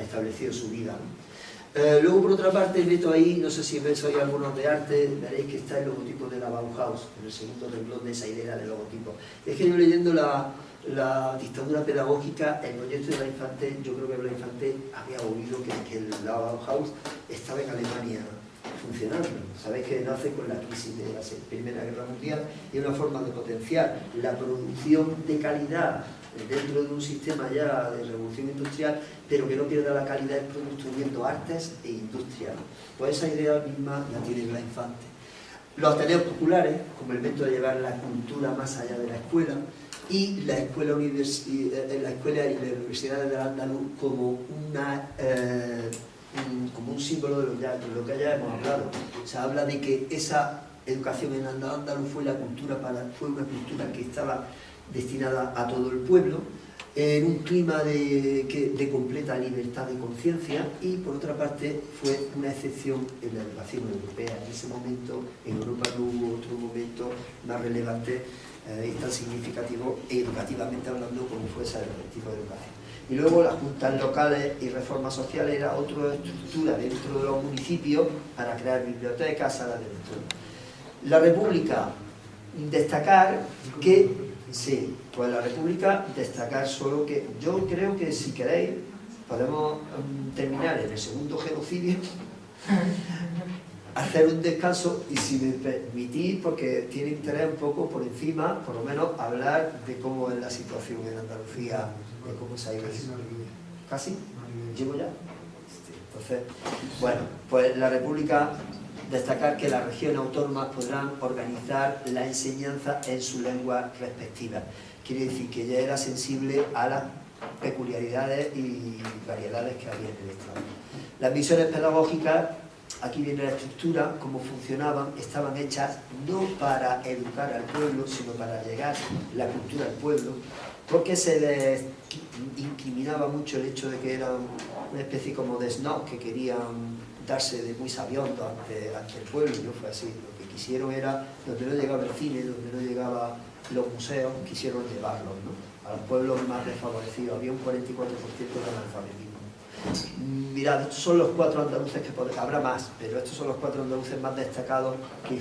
establecido su vida. Luego, por otra parte, meto ahí, no sé si veis hoy algunos de arte, veréis que está el logotipo de la Bauhaus, en el segundo renglón de esa idea de logotipo. Es que yo leyendo la dictadura pedagógica, el proyecto de Blas Infante, yo creo que Blas Infante había oído que la Bauhaus estaba en Alemania funcionando. Sabéis que nace con la crisis de la Primera Guerra Mundial y una forma de potenciar la producción de calidad dentro de un sistema ya de revolución industrial, pero que no pierda la calidad del producto uniendo artes e industria. Pues esa idea misma la tiene Blas Infante. Los ateneos populares, como elemento de llevar la cultura más allá de la escuela, y la escuela y las universidades del Andaluz como un símbolo de lo que ya hemos hablado. Se habla de que esa educación en Andaluz fue una cultura que estaba destinada a todo el pueblo, en un clima de completa libertad de conciencia, y por otra parte fue una excepción en la educación europea. En ese momento en Europa no hubo otro momento más relevante y tan significativo educativamente hablando como fue ese tipo de educación. Y luego las juntas locales y reformas sociales era otra estructura dentro de los municipios para crear bibliotecas, salas de lectura. La República, destacar que sí, pues la República, destacar solo que yo creo que si queréis podemos terminar en el segundo genocidio, hacer un descanso y si me permitís, porque tiene interés un poco por encima, por lo menos hablar de cómo es la situación en Andalucía, de cómo se ha ido. ¿Casi? ¿Llego ya? Entonces, bueno, pues la República, destacar que las regiones autónomas podrán organizar la enseñanza en su lengua respectiva. Quiere decir que ya era sensible a las peculiaridades y variedades que había en el Estado. Las misiones pedagógicas, aquí viene la estructura, cómo funcionaban, estaban hechas no para educar al pueblo, sino para llegar la cultura al pueblo, porque se les incriminaba mucho el hecho de que eran una especie como de snob, que querían darse de muy sabiondos ante el pueblo, y no fue así. Lo que quisieron era, donde no llegaba el cine, donde no llegaban los museos, quisieron llevarlos, ¿no?, a los pueblos más desfavorecidos. Había un 44% de analfabetismo. Mirad, estos son los 4 andaluces que habrá más, pero estos son los 4 andaluces más destacados que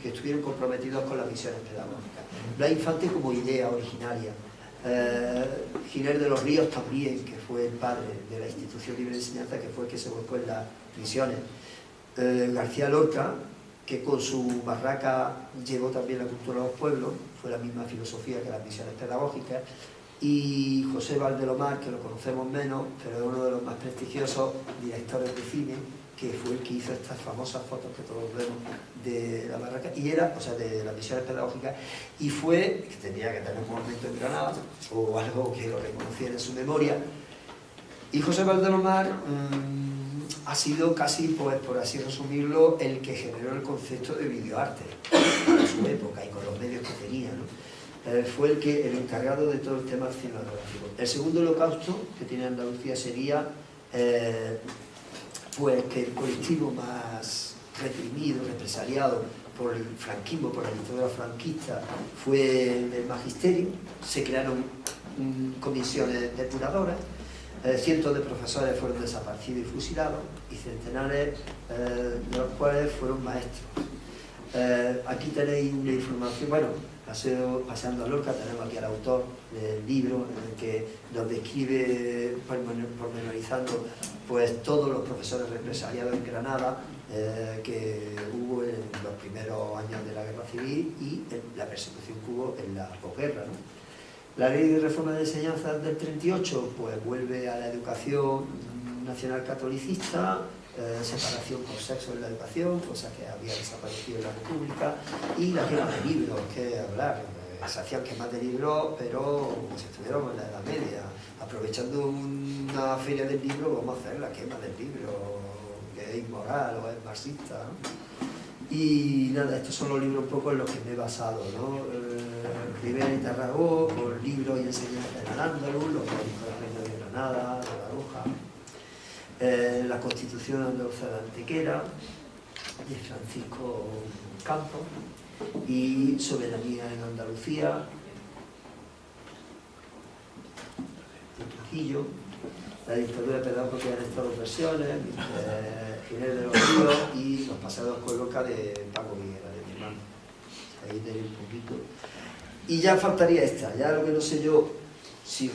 estuvieron comprometidos con las misiones pedagógicas. Blas Infante como idea originaria, Giner de los Ríos también, que fue el padre de la institución libre de enseñanza, que fue el que se volcó en las misiones, García Lorca, que con su barraca llevó también la cultura a los pueblos, fue la misma filosofía que las misiones pedagógicas, y José Valdelomar, que lo conocemos menos, pero es uno de los más prestigiosos directores de cine, que fue el que hizo estas famosas fotos que todos vemos de la barraca, y era, o sea, de las misiones pedagógicas, y fue, que tenía que tener un monumento en Granada, o algo que lo reconociera en su memoria, y José Valdelomar ha sido casi, pues, por así resumirlo, el que generó el concepto de videoarte en su época y con los medios que tenía, ¿no? Fue el encargado de todo el tema cinematográfico. El segundo holocausto que tiene Andalucía sería pues que el colectivo más reprimido, represaliado por el franquismo, por la dictadura franquista, fue el magisterio. Se crearon comisiones depuradoras, cientos de profesores fueron desaparecidos y fusilados, y centenares de los cuales fueron maestros. Aquí tenéis una información, bueno, paseando a Lorca, tenemos aquí al autor del libro en el que nos describe pormenorizando pues todos los profesores represaliados en Granada que hubo en los primeros años de la Guerra Civil y en la persecución que hubo en la posguerra, ¿no? La Ley de Reforma de Enseñanza del 38 pues vuelve a la educación nacional catolicista, separación por sexo en la educación, cosa que había desaparecido en la República, y la quema de libros, que hablar, se hacían quemas de libros, pero como si estuviéramos en la Edad Media, aprovechando una feria del libro, vamos a hacer la quema del libro, que es inmoral o es marxista, ¿no? Y nada, estos son los libros un poco en los que me he basado, ¿no? Rivera y Tarragó, por libros y enseñanza en Al-Ándalus, los códigos del Reino de Granada, de Baruja, la Constitución Andaluza de Antequera, de Francisco Campos, y Soberanía en Andalucía, de Trujillo, la dictadura pedagógica en estas dos versiones, Giner de los Ríos y Los paseos con Lorca de Paco Viguera, de mi hermano. Ahí tenéis un poquito. Y ya faltaría esta, ya lo que no sé yo, si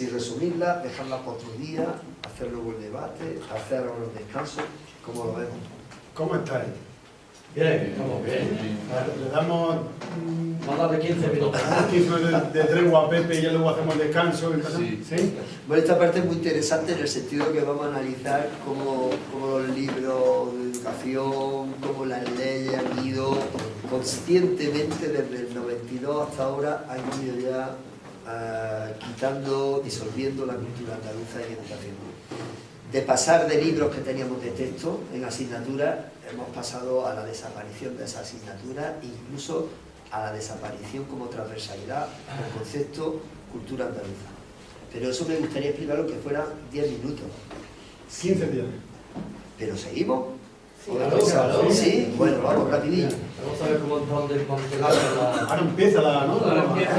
resumirla, dejarla para otro día, hacer luego el debate, hacer ahora los descansos, ¿cómo lo vemos? ¿Cómo estáis? Bien, estamos bien. Le damos Vamos a darle 15 minutos. 15 minutos de tregua a Pepe y ya luego hacemos descanso. Sí. ¿Sí? Bueno, esta parte es muy interesante en el sentido que vamos a analizar cómo los libros de educación, cómo las leyes han ido conscientemente desde el 92 hasta ahora, han ido ya quitando, disolviendo la cultura andaluza en educación. De pasar de libros que teníamos de texto en asignaturas, hemos pasado a la desaparición de esa asignatura, incluso a la desaparición como transversalidad del concepto cultura andaluza. Pero eso me gustaría explicarlo que fuera 10 minutos. 15 días. ¿Pero seguimos? Claro. Sí, bueno, vamos, rapidillo. Vamos a ver dónde desmantelar la... Ahora empieza la... ¿no? Ahora empieza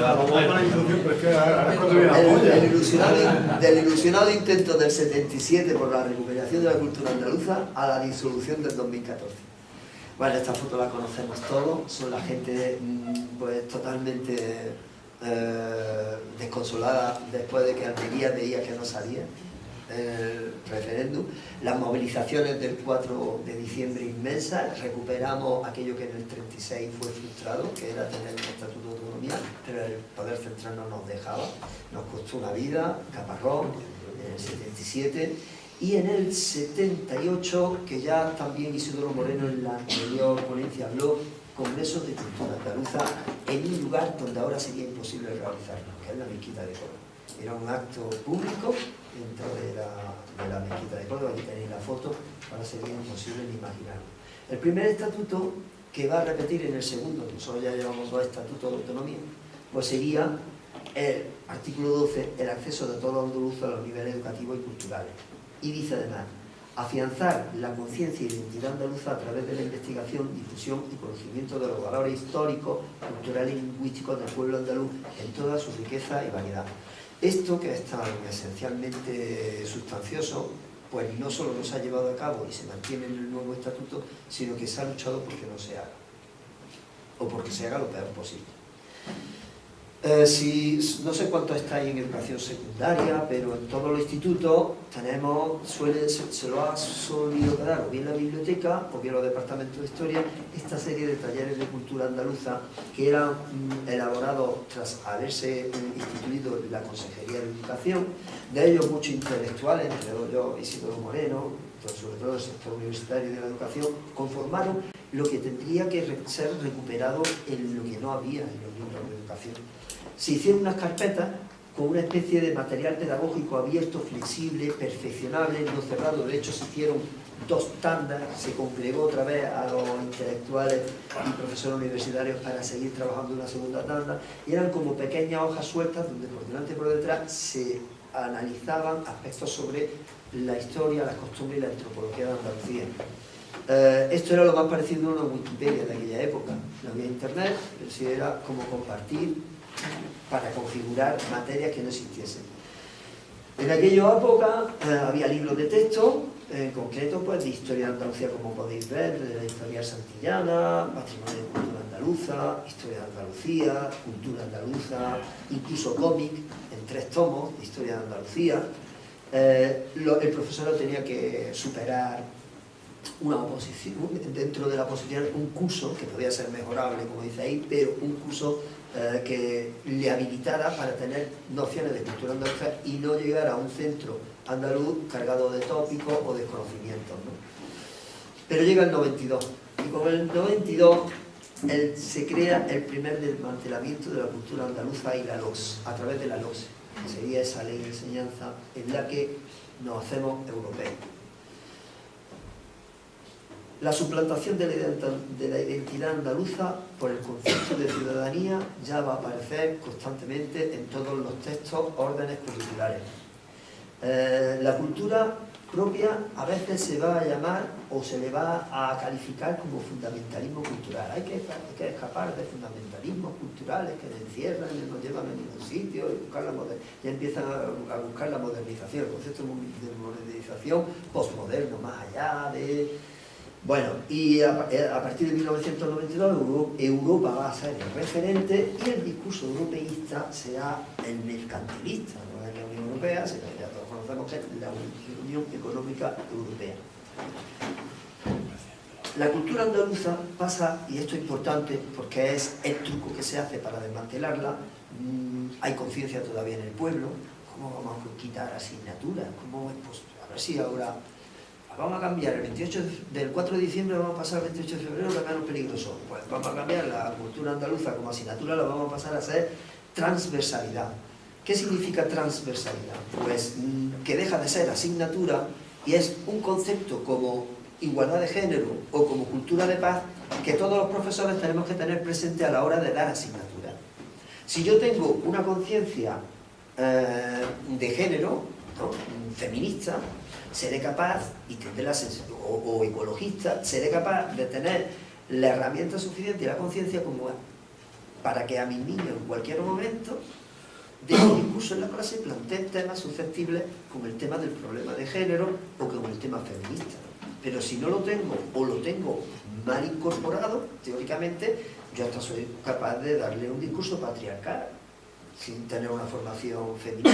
Vamos con la introducción, pero es que ahora es cuando viene la polla. Del ilusionado intento del 77 por la recuperación de la cultura andaluza a la disolución del 2014. Bueno, esta foto la conocemos todos, son la gente pues totalmente desconsolada después de que Almería veía que no salía el referéndum, las movilizaciones del 4 de diciembre inmensas, recuperamos aquello que en el 36 fue frustrado, que era tener un estatuto de autonomía, pero el poder central no nos dejaba, nos costó una vida, Caparrós, en el 77, y en el 78, que ya también Isidoro Moreno en la anterior ponencia habló, Congresos de Cultura Andaluza, en un lugar donde ahora sería imposible realizarlo, que es la Mezquita de Córdoba. Era un acto público dentro de la Mezquita de Córdoba, aquí tenéis la foto, ahora sería imposible ni imaginarlo. El primer estatuto que va a repetir en el segundo, nosotros ya llevamos 2 estatutos de autonomía, pues sería el artículo 12, el acceso de todos los andaluzes a los niveles educativos y culturales. Y dice además, afianzar la conciencia y identidad andaluza a través de la investigación, difusión y conocimiento de los valores históricos, culturales y lingüísticos del pueblo andaluz en toda su riqueza y variedad. Esto, que es tan esencialmente sustancioso, pues no solo no se ha llevado a cabo y se mantiene en el nuevo estatuto, sino que se ha luchado porque no se haga, o porque se haga lo peor posible. No sé cuánto estáis en educación secundaria, pero en todos los institutos tenemos, se lo ha solido quedar o bien la biblioteca o bien los departamentos de historia, esta serie de talleres de cultura andaluza que eran elaborados tras haberse instituido la Consejería de Educación, de ellos muchos intelectuales, entre ellos Isidoro Moreno, sobre todo el sector universitario de la educación, conformaron lo que tendría que ser recuperado en lo que no había en los libros de educación. Se hicieron unas carpetas con una especie de material pedagógico abierto, flexible, perfeccionable, no cerrado. De hecho, se hicieron 2 tandas, se congregó otra vez a los intelectuales y profesores universitarios para seguir trabajando una segunda tanda, y eran como pequeñas hojas sueltas donde por delante y por detrás se analizaban aspectos sobre la historia, las costumbres y la antropología de Andalucía. Esto era lo más parecido a una Wikipedia de aquella época. No había internet, pero sí era como compartir para configurar materias que no existiesen. En aquella época había libros de texto, en concreto pues de historia de Andalucía, como podéis ver, de la historia santillana, patrimonio de cultura andaluza, historia de Andalucía, cultura andaluza, incluso cómic en 3 tomos de historia de Andalucía. El profesor tenía que superar una oposición, dentro de la oposición un curso que podía ser mejorable, como dice ahí, pero un curso que le habilitara para tener nociones de cultura andaluza y no llegar a un centro andaluz cargado de tópicos o desconocimientos, ¿no? Pero llega el 92 y con el 92 se crea el primer desmantelamiento de la cultura andaluza y la LOS, a través de la LOS, que sería esa ley de enseñanza en la que nos hacemos europeos. La suplantación de la identidad andaluza por el concepto de ciudadanía ya va a aparecer constantemente en todos los textos, órdenes curriculares. La cultura propia a veces se va a llamar o se le va a calificar como fundamentalismo cultural. Hay que escapar de fundamentalismos culturales que nos encierran y no nos llevan a ningún sitio y ya empiezan a buscar la modernización, el concepto de modernización postmoderno, más allá de... Bueno, y a partir de 1992 Europa va a ser el referente y el discurso europeísta será el mercantilista, no es la Unión Europea, sino que ya todos conocemos que es la Unión Económica Europea. La cultura andaluza pasa, y esto es importante porque es el truco que se hace para desmantelarla, hay conciencia todavía en el pueblo, ¿cómo vamos a quitar asignaturas? ¿Cómo es posible? A ver si ahora... Vamos a cambiar del 4 de diciembre, vamos a pasar al 28 de febrero, que es menos peligroso. Pues vamos a cambiar la cultura andaluza como asignatura, la vamos a pasar a ser transversalidad. ¿Qué significa transversalidad? Pues que deja de ser asignatura y es un concepto como igualdad de género o como cultura de paz que todos los profesores tenemos que tener presente a la hora de dar asignaturas. Si yo tengo una conciencia de género, ¿no?, feminista, seré capaz, y tendré o ecologista, seré capaz de tener la herramienta suficiente y la conciencia como para que a mis niños en cualquier momento de un discurso en la clase planteen temas susceptibles como el tema del problema de género o como el tema feminista. Pero si no lo tengo o lo tengo mal incorporado, teóricamente, yo hasta soy capaz de darle un discurso patriarcal sin tener una formación feminista.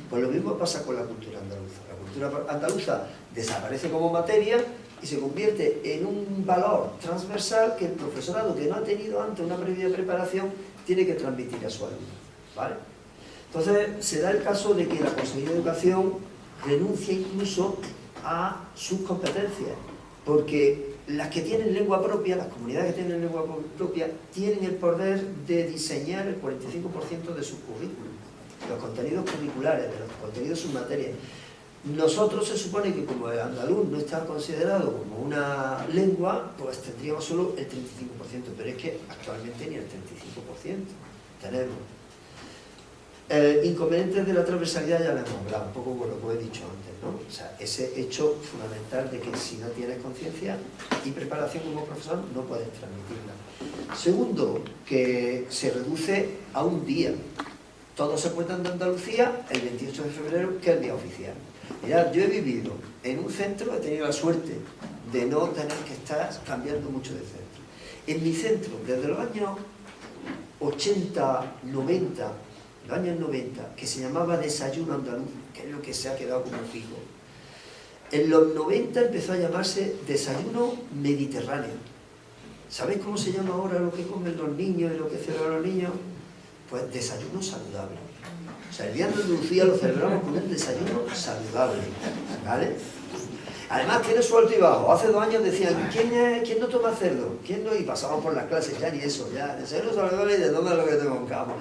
Pues lo mismo pasa con la cultura andaluza. La cultura andaluza desaparece como materia y se convierte en un valor transversal que el profesorado, que no ha tenido antes una previa preparación, tiene que transmitir a su alumno, ¿vale? Entonces, se da el caso de que la Consejería de Educación renuncia incluso a sus competencias, porque las que tienen lengua propia, las comunidades que tienen lengua propia, tienen el poder de diseñar el 45% de sus currículos, los contenidos curriculares, de los contenidos submaterias. Nosotros se supone que como el andaluz no está considerado como una lengua, pues tendríamos solo el 35%, pero es que actualmente ni el 35% tenemos. Inconvenientes de la transversalidad ya lo hemos hablado, un poco por lo que he dicho antes, ¿no? O sea, ese hecho fundamental de que si no tienes conciencia y preparación como profesor, no puedes transmitirla. Segundo, que se reduce a un día. Todos se cuentan de Andalucía el 28 de febrero, que es el día oficial. Mirad, yo he vivido en un centro, he tenido la suerte de no tener que estar cambiando mucho de centro. En mi centro, desde los años 80, 90, los años 90, que se llamaba Desayuno Andaluz, que es lo que se ha quedado como fijo. En los 90 empezó a llamarse Desayuno Mediterráneo. ¿Sabéis cómo se llama ahora lo que comen los niños y lo que celebran los niños? Pues desayuno saludable. O sea, el día de Andalucía lo celebramos con un desayuno saludable, ¿vale? Además tiene su alto y bajo. Hace 2 años decían, ¿quién no toma cerdo? ¿Quién no? Y pasamos por las clases, ya ni eso, ya desayuno saludable y de dónde es lo que te buscamos.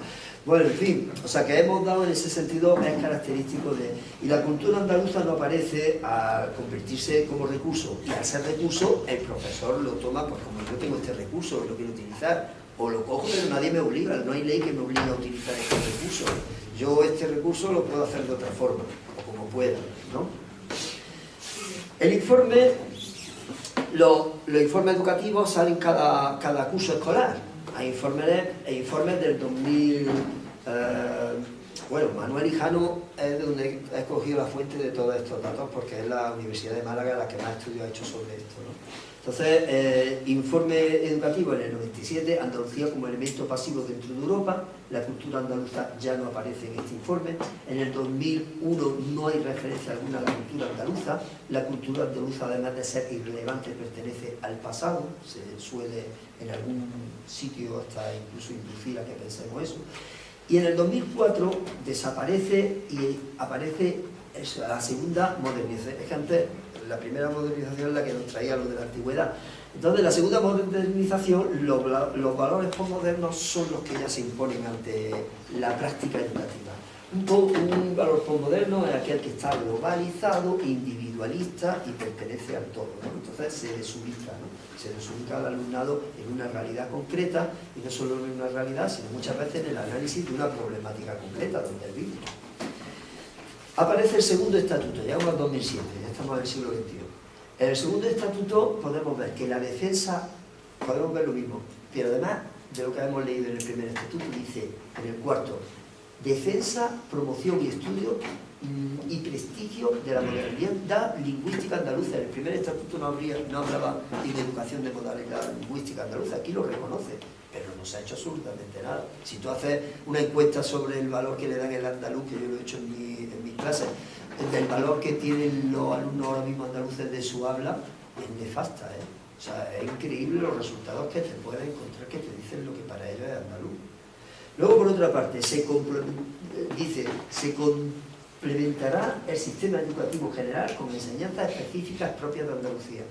Bueno, en fin, o sea que hemos dado en ese sentido, es característico de... Y la cultura andaluza no aparece al convertirse como recurso, y al ser recurso, el profesor lo toma, pues como yo tengo este recurso, lo quiero utilizar, o lo cojo, pero nadie me obliga, no hay ley que me obligue a utilizar este recurso. Yo este recurso lo puedo hacer de otra forma, o como pueda, ¿no? El informe, los informes educativos salen cada curso escolar. Hay informes del 2000... bueno, Manuel Hijano es de donde he escogido la fuente de todos estos datos, porque es la Universidad de Málaga la que más estudios ha hecho sobre esto, ¿no? Entonces, informe educativo en el 97, Andalucía como elemento pasivo dentro de Europa, la cultura andaluza ya no aparece en este informe. En el 2001 no hay referencia alguna a la cultura andaluza además de ser irrelevante pertenece al pasado, se suele en algún sitio hasta incluso inducir a que pensemos eso. Y en el 2004 desaparece y aparece la segunda modernización. Es que antes la primera modernización es la que nos traía lo de la antigüedad. Entonces, la segunda modernización, los valores postmodernos son los que ya se imponen ante la práctica educativa. Un valor postmoderno es aquel que está globalizado, individualista y pertenece al todo, ¿no? Entonces se desubica, ¿no? Se desubica al alumnado en una realidad concreta, y no solo en una realidad, sino muchas veces en el análisis de una problemática concreta donde él vive. Aparece el segundo estatuto, llegamos al 2007, ya estamos en el siglo XXI. En el segundo estatuto podemos ver que la defensa, podemos ver lo mismo, pero además de lo que hemos leído en el primer estatuto, dice en el cuarto, defensa, promoción y estudio y prestigio de la modernidad lingüística andaluza. En el primer estatuto no hablaba de educación de modalidad lingüística andaluza, aquí lo reconoce, pero no se ha hecho absolutamente nada. Si tú haces una encuesta sobre el valor que le dan el andaluz, que yo lo he hecho en mis clases, del valor que tienen los alumnos ahora mismo andaluces de su habla, es nefasta, ¿eh? O sea, es increíble los resultados que te puedes encontrar que te dicen lo que para ellos es andaluz. Luego, por otra parte, se complementará el sistema educativo general con enseñanzas específicas propias de Andalucía.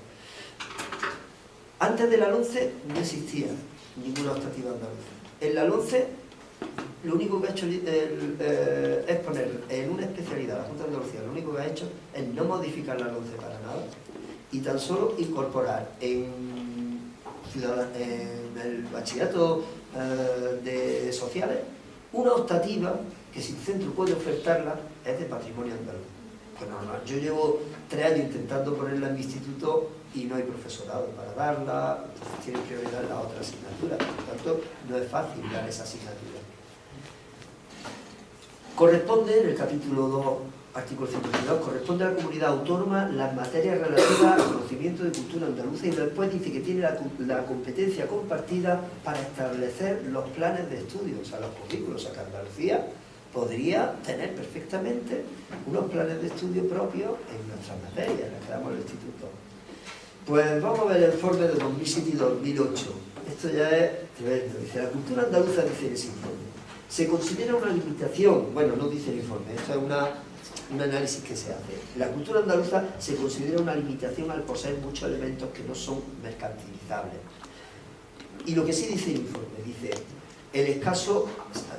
Antes de la LONCE no existía ninguna optativa andaluza. En la LONCE lo único que ha hecho es poner en una especialidad, la Junta de Andalucía, lo único que ha hecho es no modificar la LONCE para nada y tan solo incorporar en el bachillerato de sociales una optativa que si el centro puede ofertarla es de patrimonio andaluz. Pues normal, yo llevo 3 años intentando ponerla en mi instituto y no hay profesorado para darla, entonces tienen prioridad la otra asignatura, por tanto no es fácil dar esa asignatura. Corresponde, en el capítulo 2, artículo 52, corresponde a la comunidad autónoma las materias relativas al conocimiento de cultura andaluza, y después dice que tiene la competencia compartida para establecer los planes de estudio, o sea, los currículos. O sea, que Andalucía podría tener perfectamente unos planes de estudio propios en nuestras materias, en las que damos el instituto. Pues vamos a ver el informe de 2007 y 2008. Esto ya es tremendo. Dice, la cultura andaluza, dice en ese informe, se considera una limitación, bueno, no dice el informe, esto es un análisis que se hace. La cultura andaluza se considera una limitación al poseer muchos elementos que no son mercantilizables. Y lo que sí dice el informe, dice, el escaso,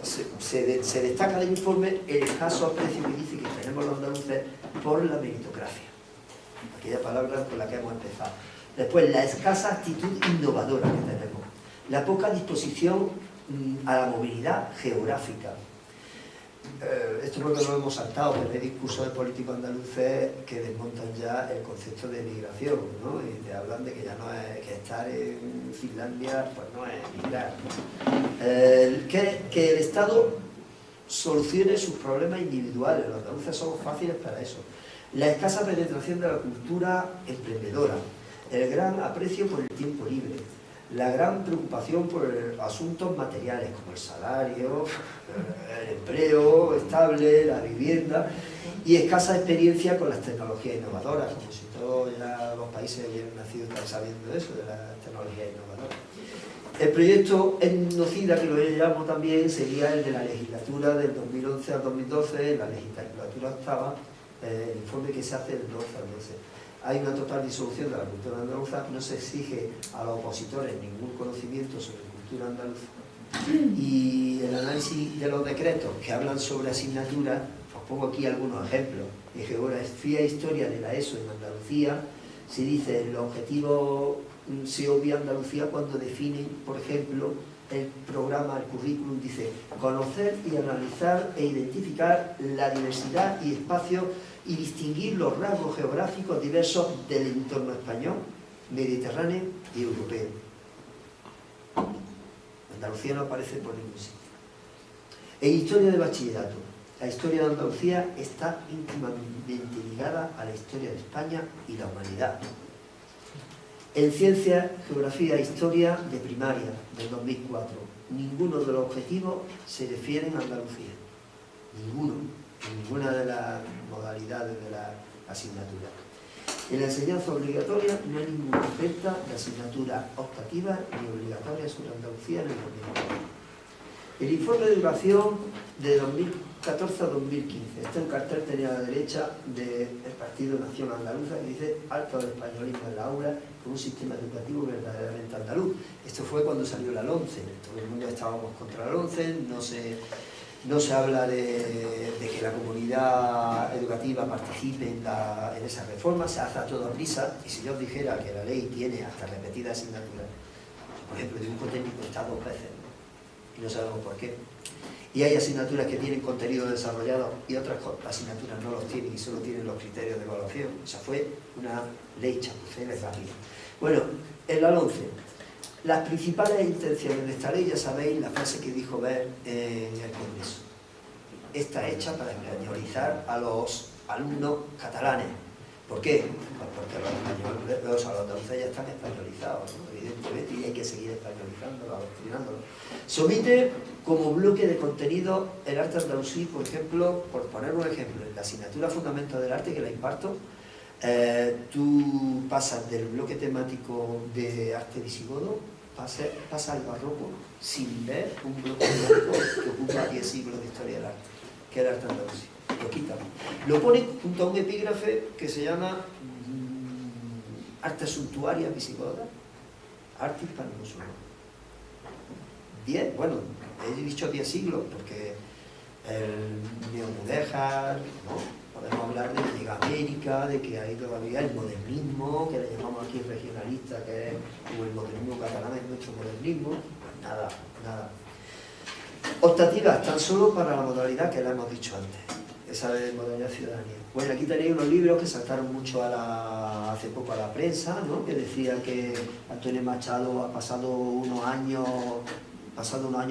se destaca del informe el escaso aprecio que dice que tenemos los andaluces por la meritocracia, aquella palabra con la que hemos empezado. Después, la escasa actitud innovadora que tenemos, la poca disposición a la movilidad geográfica. Esto porque lo hemos saltado, pero hay discursos de políticos andaluces que desmontan ya el concepto de migración, ¿no? Y te hablan de que ya no es que estar en Finlandia, pues no es migrar. Que el Estado solucione sus problemas individuales, los andaluces somos fáciles para eso. La escasa penetración de la cultura emprendedora, el gran aprecio por el tiempo libre, la gran preocupación por asuntos materiales como el salario, el empleo estable, la vivienda, y escasa experiencia con las tecnologías innovadoras, como si todos ya los países hubieran nacido sabiendo eso, de las tecnologías innovadoras. El proyecto Etnocida, que lo llamo también, sería el de la legislatura del 2011 al 2012, la legislatura octava, el informe que se hace del 12 al 12. Hay una total disolución de la cultura andaluza, no se exige a los opositores ningún conocimiento sobre cultura andaluza. Y el análisis de los decretos que hablan sobre asignaturas, os pongo aquí algunos ejemplos. En geografía e historia de la ESO en Andalucía, se dice el objetivo se obvia Andalucía cuando definen, por ejemplo, el programa, el currículum, dice conocer y analizar e identificar la diversidad y espacios y distinguir los rasgos geográficos diversos del entorno español, mediterráneo y europeo. Andalucía no aparece por ningún sitio. En historia de bachillerato, la historia de Andalucía está íntimamente ligada a la historia de España y la humanidad. En ciencias, geografía e historia de primaria, del 2004, ninguno de los objetivos se refieren a Andalucía. Ninguno. En ninguna de las modalidades de la asignatura. En la enseñanza obligatoria no hay ninguna oferta de asignatura optativa ni obligatoria sobre Andalucía en el 2004. El informe de duración de 2014 a 2015. Este es un cartel tenía a la derecha del Partido Nación Andaluza que dice alto del españolismo en la aula con un sistema educativo verdaderamente andaluz. Esto fue cuando salió la LOMCE. Todo el mundo estábamos contra la LOMCE, no se habla de que la comunidad educativa participe en esa reforma, se hace a toda prisa, y si yo os dijera que la ley tiene hasta repetidas asignaturas, por ejemplo, dibujo técnico está 2 veces, y no sabemos por qué. Y hay asignaturas que tienen contenido desarrollado y otras asignaturas no los tienen y solo tienen los criterios de evaluación. O sea, fue una ley chapucera y rápida. Bueno, en la LOMCE, las principales intenciones de esta ley, ya sabéis la frase que dijo Ver en el Congreso. Está hecha para españolizar a los alumnos catalanes. ¿Por qué? Pues porque los andaluces ya están españolizados, ¿no? Evidentemente, y hay que seguir españolizándolos, adoctrinándolos. Somete como bloque de contenido el arte andalusí, por ejemplo, por poner un ejemplo, en la asignatura Fundamentos del Arte que la imparto, tú pasas del bloque temático de arte visigodo, pasa al barroco sin ver un bloque temático que ocupa 10 siglos de historia del arte, que es el arte andalusí. Lo quitan. Lo pone junto a un epígrafe que se llama Arte Suntuaria Visigoda, Arte Hispano-Musulmán. 10, bueno, he dicho 10 siglos porque el neomudéjar, ¿no? Podemos hablar de que llega a América, de que hay todavía el modernismo, que le llamamos aquí regionalista, que es como el modernismo catalán, es nuestro modernismo. Pues nada, nada. Optativas tan solo para la modalidad que le hemos dicho antes, esa de modalidad ciudadanía. Bueno, aquí tenéis unos libros que saltaron mucho hace poco a la prensa, ¿no? Que decía que Antonio Machado ha pasado unos años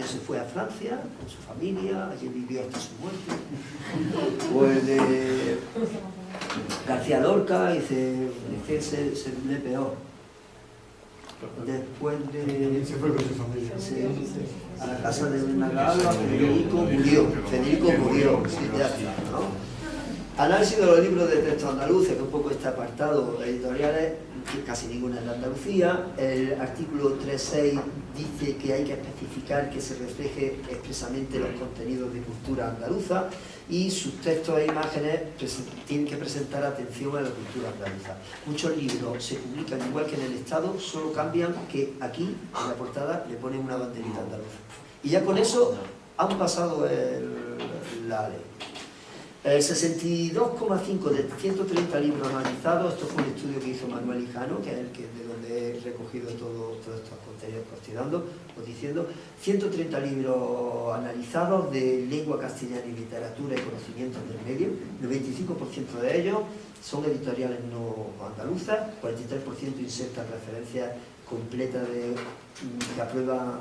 se fue a Francia con su familia, allí vivió hasta su muerte. O el de García Lorca, dice que se lee peor. Después de... Se fue con su familia. Sí, a la casa de una galga, Federico murió, sí, ya está, ¿no? Análisis de los libros de texto andaluces, que un poco está apartado, editoriales, que casi ninguna es de Andalucía. El artículo 3.6 dice que hay que especificar que se refleje expresamente los contenidos de cultura andaluza y sus textos e imágenes tienen que presentar atención a la cultura andaluza. Muchos libros se publican igual que en el Estado, solo cambian que aquí, en la portada, le ponen una banderita andaluza. Y ya con eso han pasado la ley. El 62,5 de 130 libros analizados, esto fue un estudio que hizo Manuel Hijano, que es de donde he recogido todos estos contenidos que estoy dando, os diciendo, 130 libros analizados de lengua castellana y literatura y conocimientos del medio, el 25% de ellos son editoriales no andaluzas, 43% insertan referencias completas que aprueban,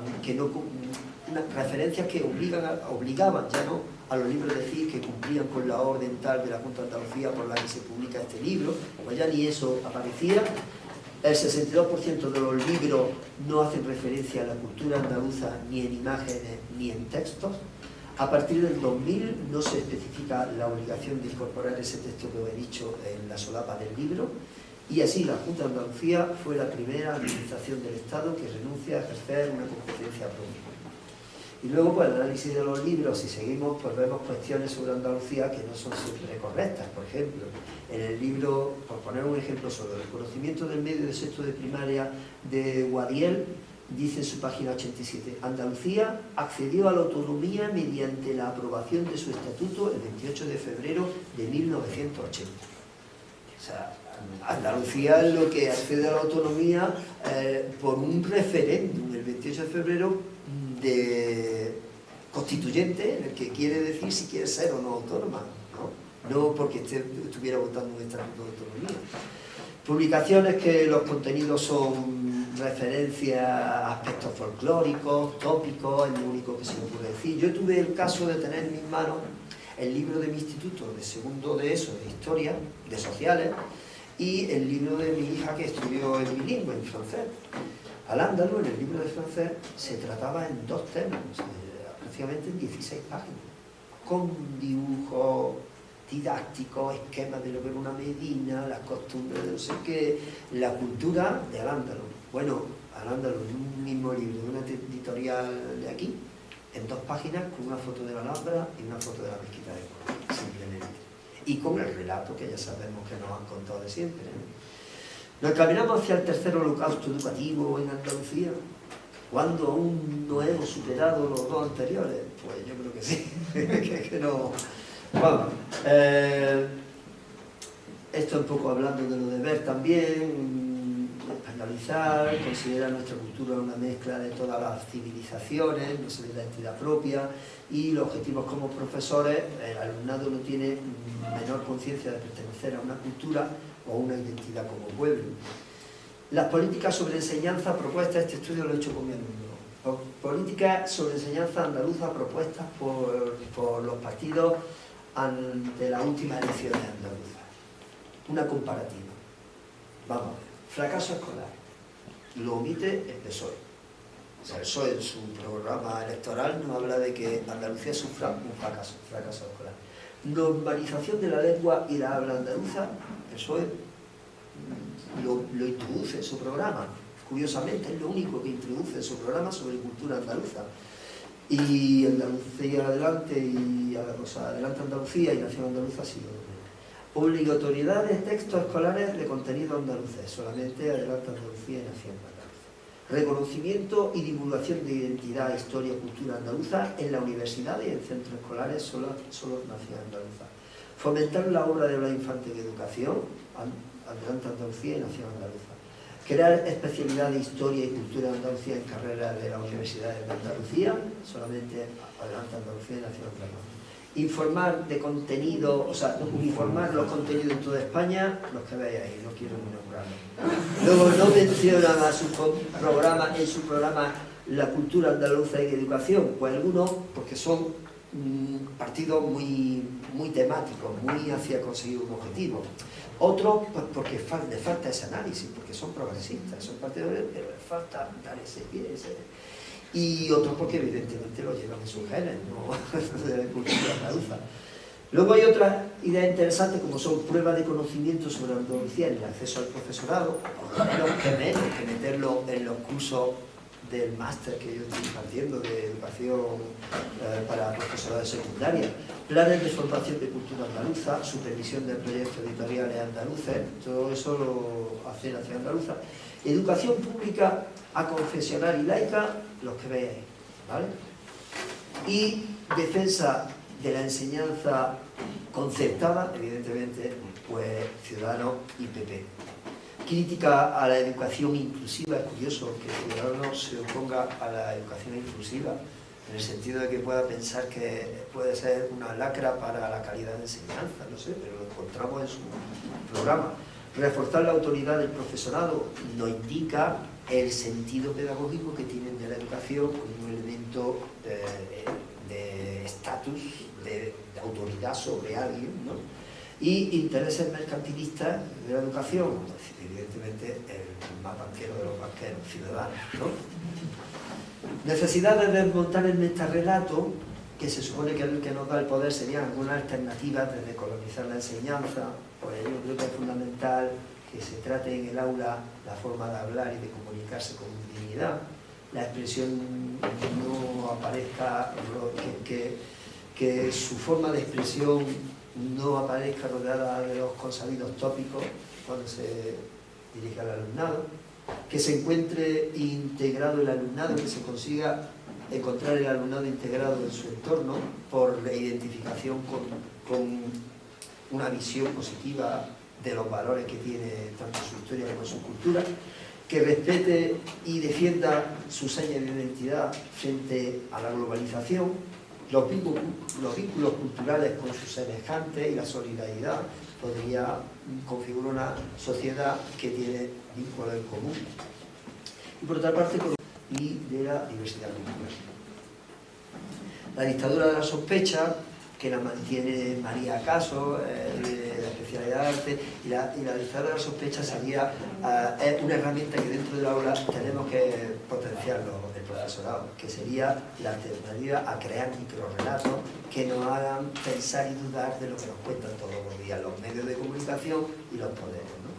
referencias que obligaban ya no a los libros decir que cumplían con la orden tal de la Junta de Andalucía por la que se publica este libro, pues ya ni eso aparecía. El 62% de los libros no hacen referencia a la cultura andaluza ni en imágenes ni en textos. A partir del 2000 no se especifica la obligación de incorporar ese texto que os he dicho en la solapa del libro, y así la Junta de Andalucía fue la primera administración del Estado que renuncia a ejercer una competencia propia. Y luego, pues, el análisis de los libros, si seguimos, pues vemos cuestiones sobre Andalucía que no son siempre correctas. Por ejemplo, en el libro, por poner un ejemplo sobre el conocimiento del medio de sexto de primaria de Guadiel, dice en su página 87, Andalucía accedió a la autonomía mediante la aprobación de su estatuto el 28 de febrero de 1980. O sea, Andalucía es lo que accede a la autonomía por un referéndum el 28 de febrero constituyente, en el que quiere decir si quiere ser o no autónoma, no porque estuviera votando un estatuto de autonomía. Publicaciones que los contenidos son referencias a aspectos folclóricos, tópicos, es lo único que se me puede decir. Yo tuve el caso de tener en mis manos el libro de mi instituto de segundo de ESO, de historia, de sociales, y el libro de mi hija que estudió en bilingüe, en francés. Al-Ándalus, en el libro de francés, se trataba en 2 temas, prácticamente en 16 páginas, con dibujos didácticos, esquemas de lo que era una medina, las costumbres de no sé qué, la cultura de Al-Ándalus. Bueno, Al-Ándalus, en un mismo libro, de una editorial de aquí, en 2 páginas, con una foto de la Alhambra y una foto de la mezquita de Córdoba, simplemente. Y con el relato que ya sabemos que nos han contado de siempre, ¿no? ¿Nos encaminamos hacia el tercer holocausto educativo en Andalucía? ¿Cuándo aún no hemos superado los 2 anteriores? Pues yo creo que sí, que no... Bueno, esto un poco hablando de lo de ver también, españolizar, considerar nuestra cultura una mezcla de todas las civilizaciones, no se le da entidad propia, y los objetivos como profesores, el alumnado no tiene menor conciencia de pertenecer a una cultura o una identidad como pueblo. Las políticas sobre enseñanza propuestas, este estudio lo he hecho con mi alumno. Políticas sobre enseñanza andaluza propuestas por los partidos ante las últimas elecciones andaluzas. Una comparativa. Vamos a ver. Fracaso escolar. Lo omite el PSOE. O sea, el PSOE en su programa electoral nos habla de que Andalucía sufra un fracaso escolar. Normalización de la lengua y la habla andaluza, el PSOE lo introduce en su programa. Curiosamente, es lo único que introduce en su programa sobre cultura andaluza. Y Andalucía adelante, adelante Andalucía y Nación Andaluza ha sido lo mismo. Obligatoriedad de textos escolares de contenido andaluz, solamente adelante Andalucía y Nación Andaluza. Reconocimiento y divulgación de identidad, historia, cultura andaluza en las universidades y en centros escolares solo nacionales andaluzas. Fomentar la obra de Blas Infante en educación, Adelante Andalucía y Nación Andaluza. Crear especialidad de historia y cultura de Andalucía en carreras de las universidades de Andalucía, solamente Adelante Andalucía y Nación Andaluza. Informar de contenido, o sea, uniformar los contenidos en toda España, los que veis ahí, no quiero inaugurarlo. Luego no mencionan a su programa, en su programa la cultura andaluza y educación, pues algunos porque son partidos muy temáticos, muy hacia conseguir un objetivo. Otros pues porque les falta ese análisis, porque son progresistas, son partidos, pero les falta dar ese pie, y otros porque evidentemente lo llevan en sus genes, no de la cultura andaluza. Luego hay otras ideas interesantes como son pruebas de conocimiento sobre Andalucía en el acceso al profesorado, que menos que meterlo en los cursos del máster que yo estoy impartiendo de educación para profesorado de secundaria, planes de formación de cultura andaluza, supervisión de proyectos editoriales andaluces, todo eso lo hace Nación Andaluza. Educación pública aconfesional y laica, los que veis ahí, ¿vale? Y defensa de la enseñanza concertada, evidentemente, pues Ciudadanos y PP. Crítica a la educación inclusiva, es curioso que Ciudadanos se oponga a la educación inclusiva, en el sentido de que pueda pensar que puede ser una lacra para la calidad de enseñanza, no sé, pero lo encontramos en su programa. Reforzar la autoridad del profesorado nos indica el sentido pedagógico que tienen de la educación como un elemento de estatus, de autoridad sobre alguien, ¿no? Y intereses mercantilistas de la educación, pues, evidentemente el más banquero de los banqueros, Ciudadanos, ¿no? Necesidad de desmontar el metarrelato, que se supone que el que nos da el poder serían algunas alternativas de decolonizar la enseñanza. Pues yo creo que es fundamental que se trate en el aula la forma de hablar y de comunicarse con dignidad, la expresión no aparezca, que su forma de expresión no aparezca rodeada de los consabidos tópicos cuando se dirige al alumnado, que se encuentre integrado el alumnado, que se consiga encontrar el alumnado integrado en su entorno por la identificación con una visión positiva de los valores que tiene tanto su historia como su cultura, que respete y defienda su seña de identidad frente a la globalización, los vínculos culturales con sus semejantes y la solidaridad podría configurar una sociedad que tiene vínculos en común. Y por otra parte, y de la diversidad cultural. La dictadura de la sospecha, que la mantiene María Caso, de la especialidad de arte, y la dictadura de la sospecha sería una herramienta que dentro del aula tenemos que potenciarlo, el profesorado, que sería la alternativa a crear microrrelatos que nos hagan pensar y dudar de lo que nos cuentan todos los días los medios de comunicación y los poderes, ¿no?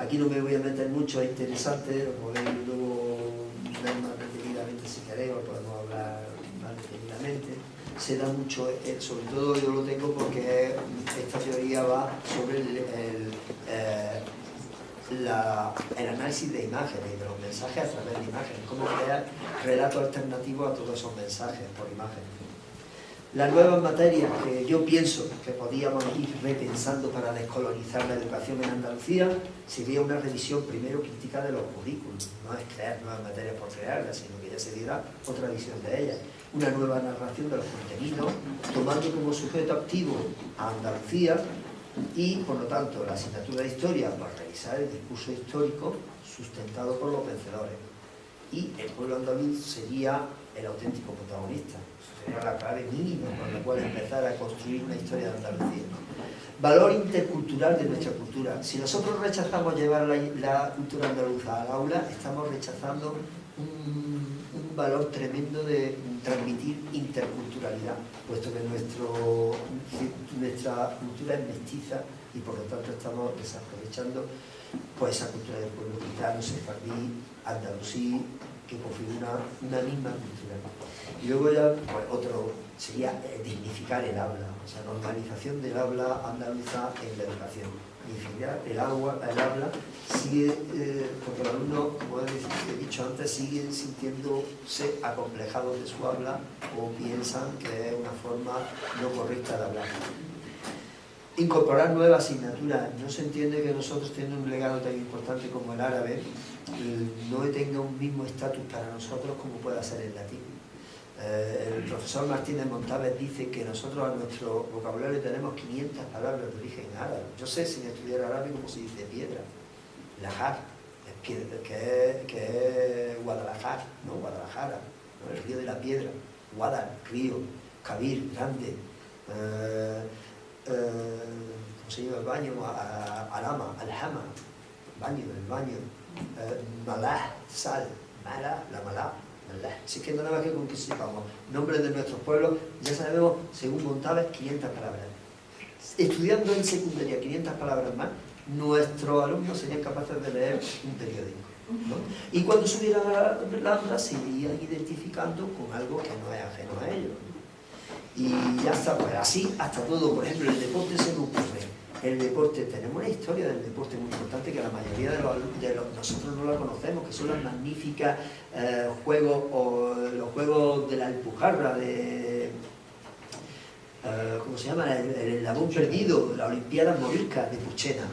Aquí no me voy a meter mucho, es interesante, lo podéis luego ver más detenidamente si queréis, o podemos hablar más detenidamente. Se da mucho, sobre todo yo lo tengo porque esta teoría va sobre el análisis de imágenes y de los mensajes a través de imágenes, cómo crear relatos alternativos a todos esos mensajes por imágenes. Las nuevas materias que yo pienso que podíamos ir repensando para descolonizar la educación en Andalucía sería una revisión primero crítica de los currículos, no es crear nuevas materias por crearlas, sino que ya se diera otra visión de ellas. Una nueva narración de los contenidos, tomando como sujeto activo a Andalucía y, por lo tanto, la asignatura de historia para revisar el discurso histórico sustentado por los vencedores. Y el pueblo andaluz sería el auténtico protagonista. Sería la clave mínima con la cual empezar a construir una historia de Andalucía. Valor intercultural de nuestra cultura. Si nosotros rechazamos llevar la cultura andaluza al aula, estamos rechazando un valor tremendo de transmitir interculturalidad, puesto que nuestra cultura es mestiza y por lo tanto estamos desaprovechando pues esa cultura del pueblo gitano, sefardí, andalusí, que configura una misma cultura. Y luego ya pues, otro sería dignificar el habla, o sea, normalización del habla andaluza en la educación. el habla, sigue, porque los alumnos, como he dicho antes, siguen sintiéndose acomplejados de su habla o piensan que es una forma no correcta de hablar. Incorporar nuevas asignaturas. No se entiende que nosotros, teniendo un legado tan importante como el árabe, no tenga un mismo estatus para nosotros como pueda ser el latín. El profesor Martínez Montávez dice que nosotros a nuestro vocabulario tenemos 500 palabras de origen árabe. Yo sé, sin estudiar árabe, cómo se dice piedra. Lajar, que es Guadalajara, ¿no? Guadalajara, ¿no? El río de la piedra. Guadal, río. Kabir, grande. ¿Cómo se llama el baño? Alama, Alhama, baño, el baño. Malah, sal, Malah, la Malah. Si es que no nada más que con que sepamos nombres de nuestros pueblos, ya sabemos, según Montávez, 500 palabras. Estudiando en secundaria 500 palabras más, nuestros alumnos serían capaces de leer un periódico, ¿no? Y cuando subieran a la AMRA se irían identificando con algo que no es ajeno a ellos, ¿no? Y ya está, pues así hasta todo. Por ejemplo, el deporte se me ocurre. El deporte, tenemos una historia del deporte muy importante que la mayoría de nosotros no la conocemos, que son las magníficas juegos, o los juegos de la Alpujarra, ¿cómo se llama? El eslabón perdido, la Olimpiada Morisca de Puchena,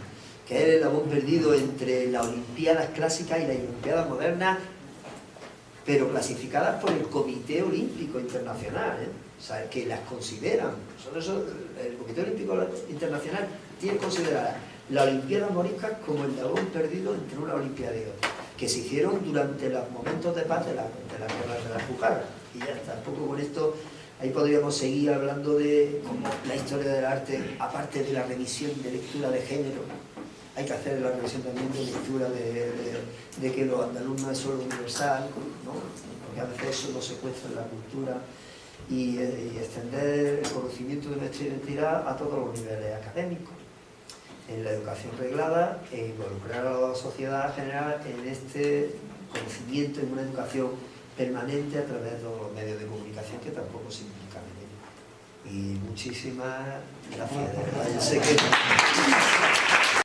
que es el eslabón perdido entre las Olimpiadas clásicas y las Olimpiadas modernas, pero clasificadas por el Comité Olímpico Internacional, ¿eh? O sea, que las consideran. El Comité Olímpico Internacional tiene considerada la Olimpiada Morisca como el eslabón perdido entre una Olimpiada y otra, que se hicieron durante los momentos de paz de la guerra de la Alpujarra. Y ya está, un poco con esto. Ahí podríamos seguir hablando de cómo la historia del arte, aparte de la revisión de lectura de género, hay que hacer la revisión también de lectura de que lo andaluz no es solo universal, ¿no? Porque a veces eso lo secuestra en la cultura, y extender el conocimiento de nuestra identidad a todos los niveles académicos, en la educación reglada, e involucrar a la sociedad general en este conocimiento, en una educación permanente a través de los medios de comunicación, que tampoco se implican en ello. Y muchísimas gracias, de verdad. Yo sé que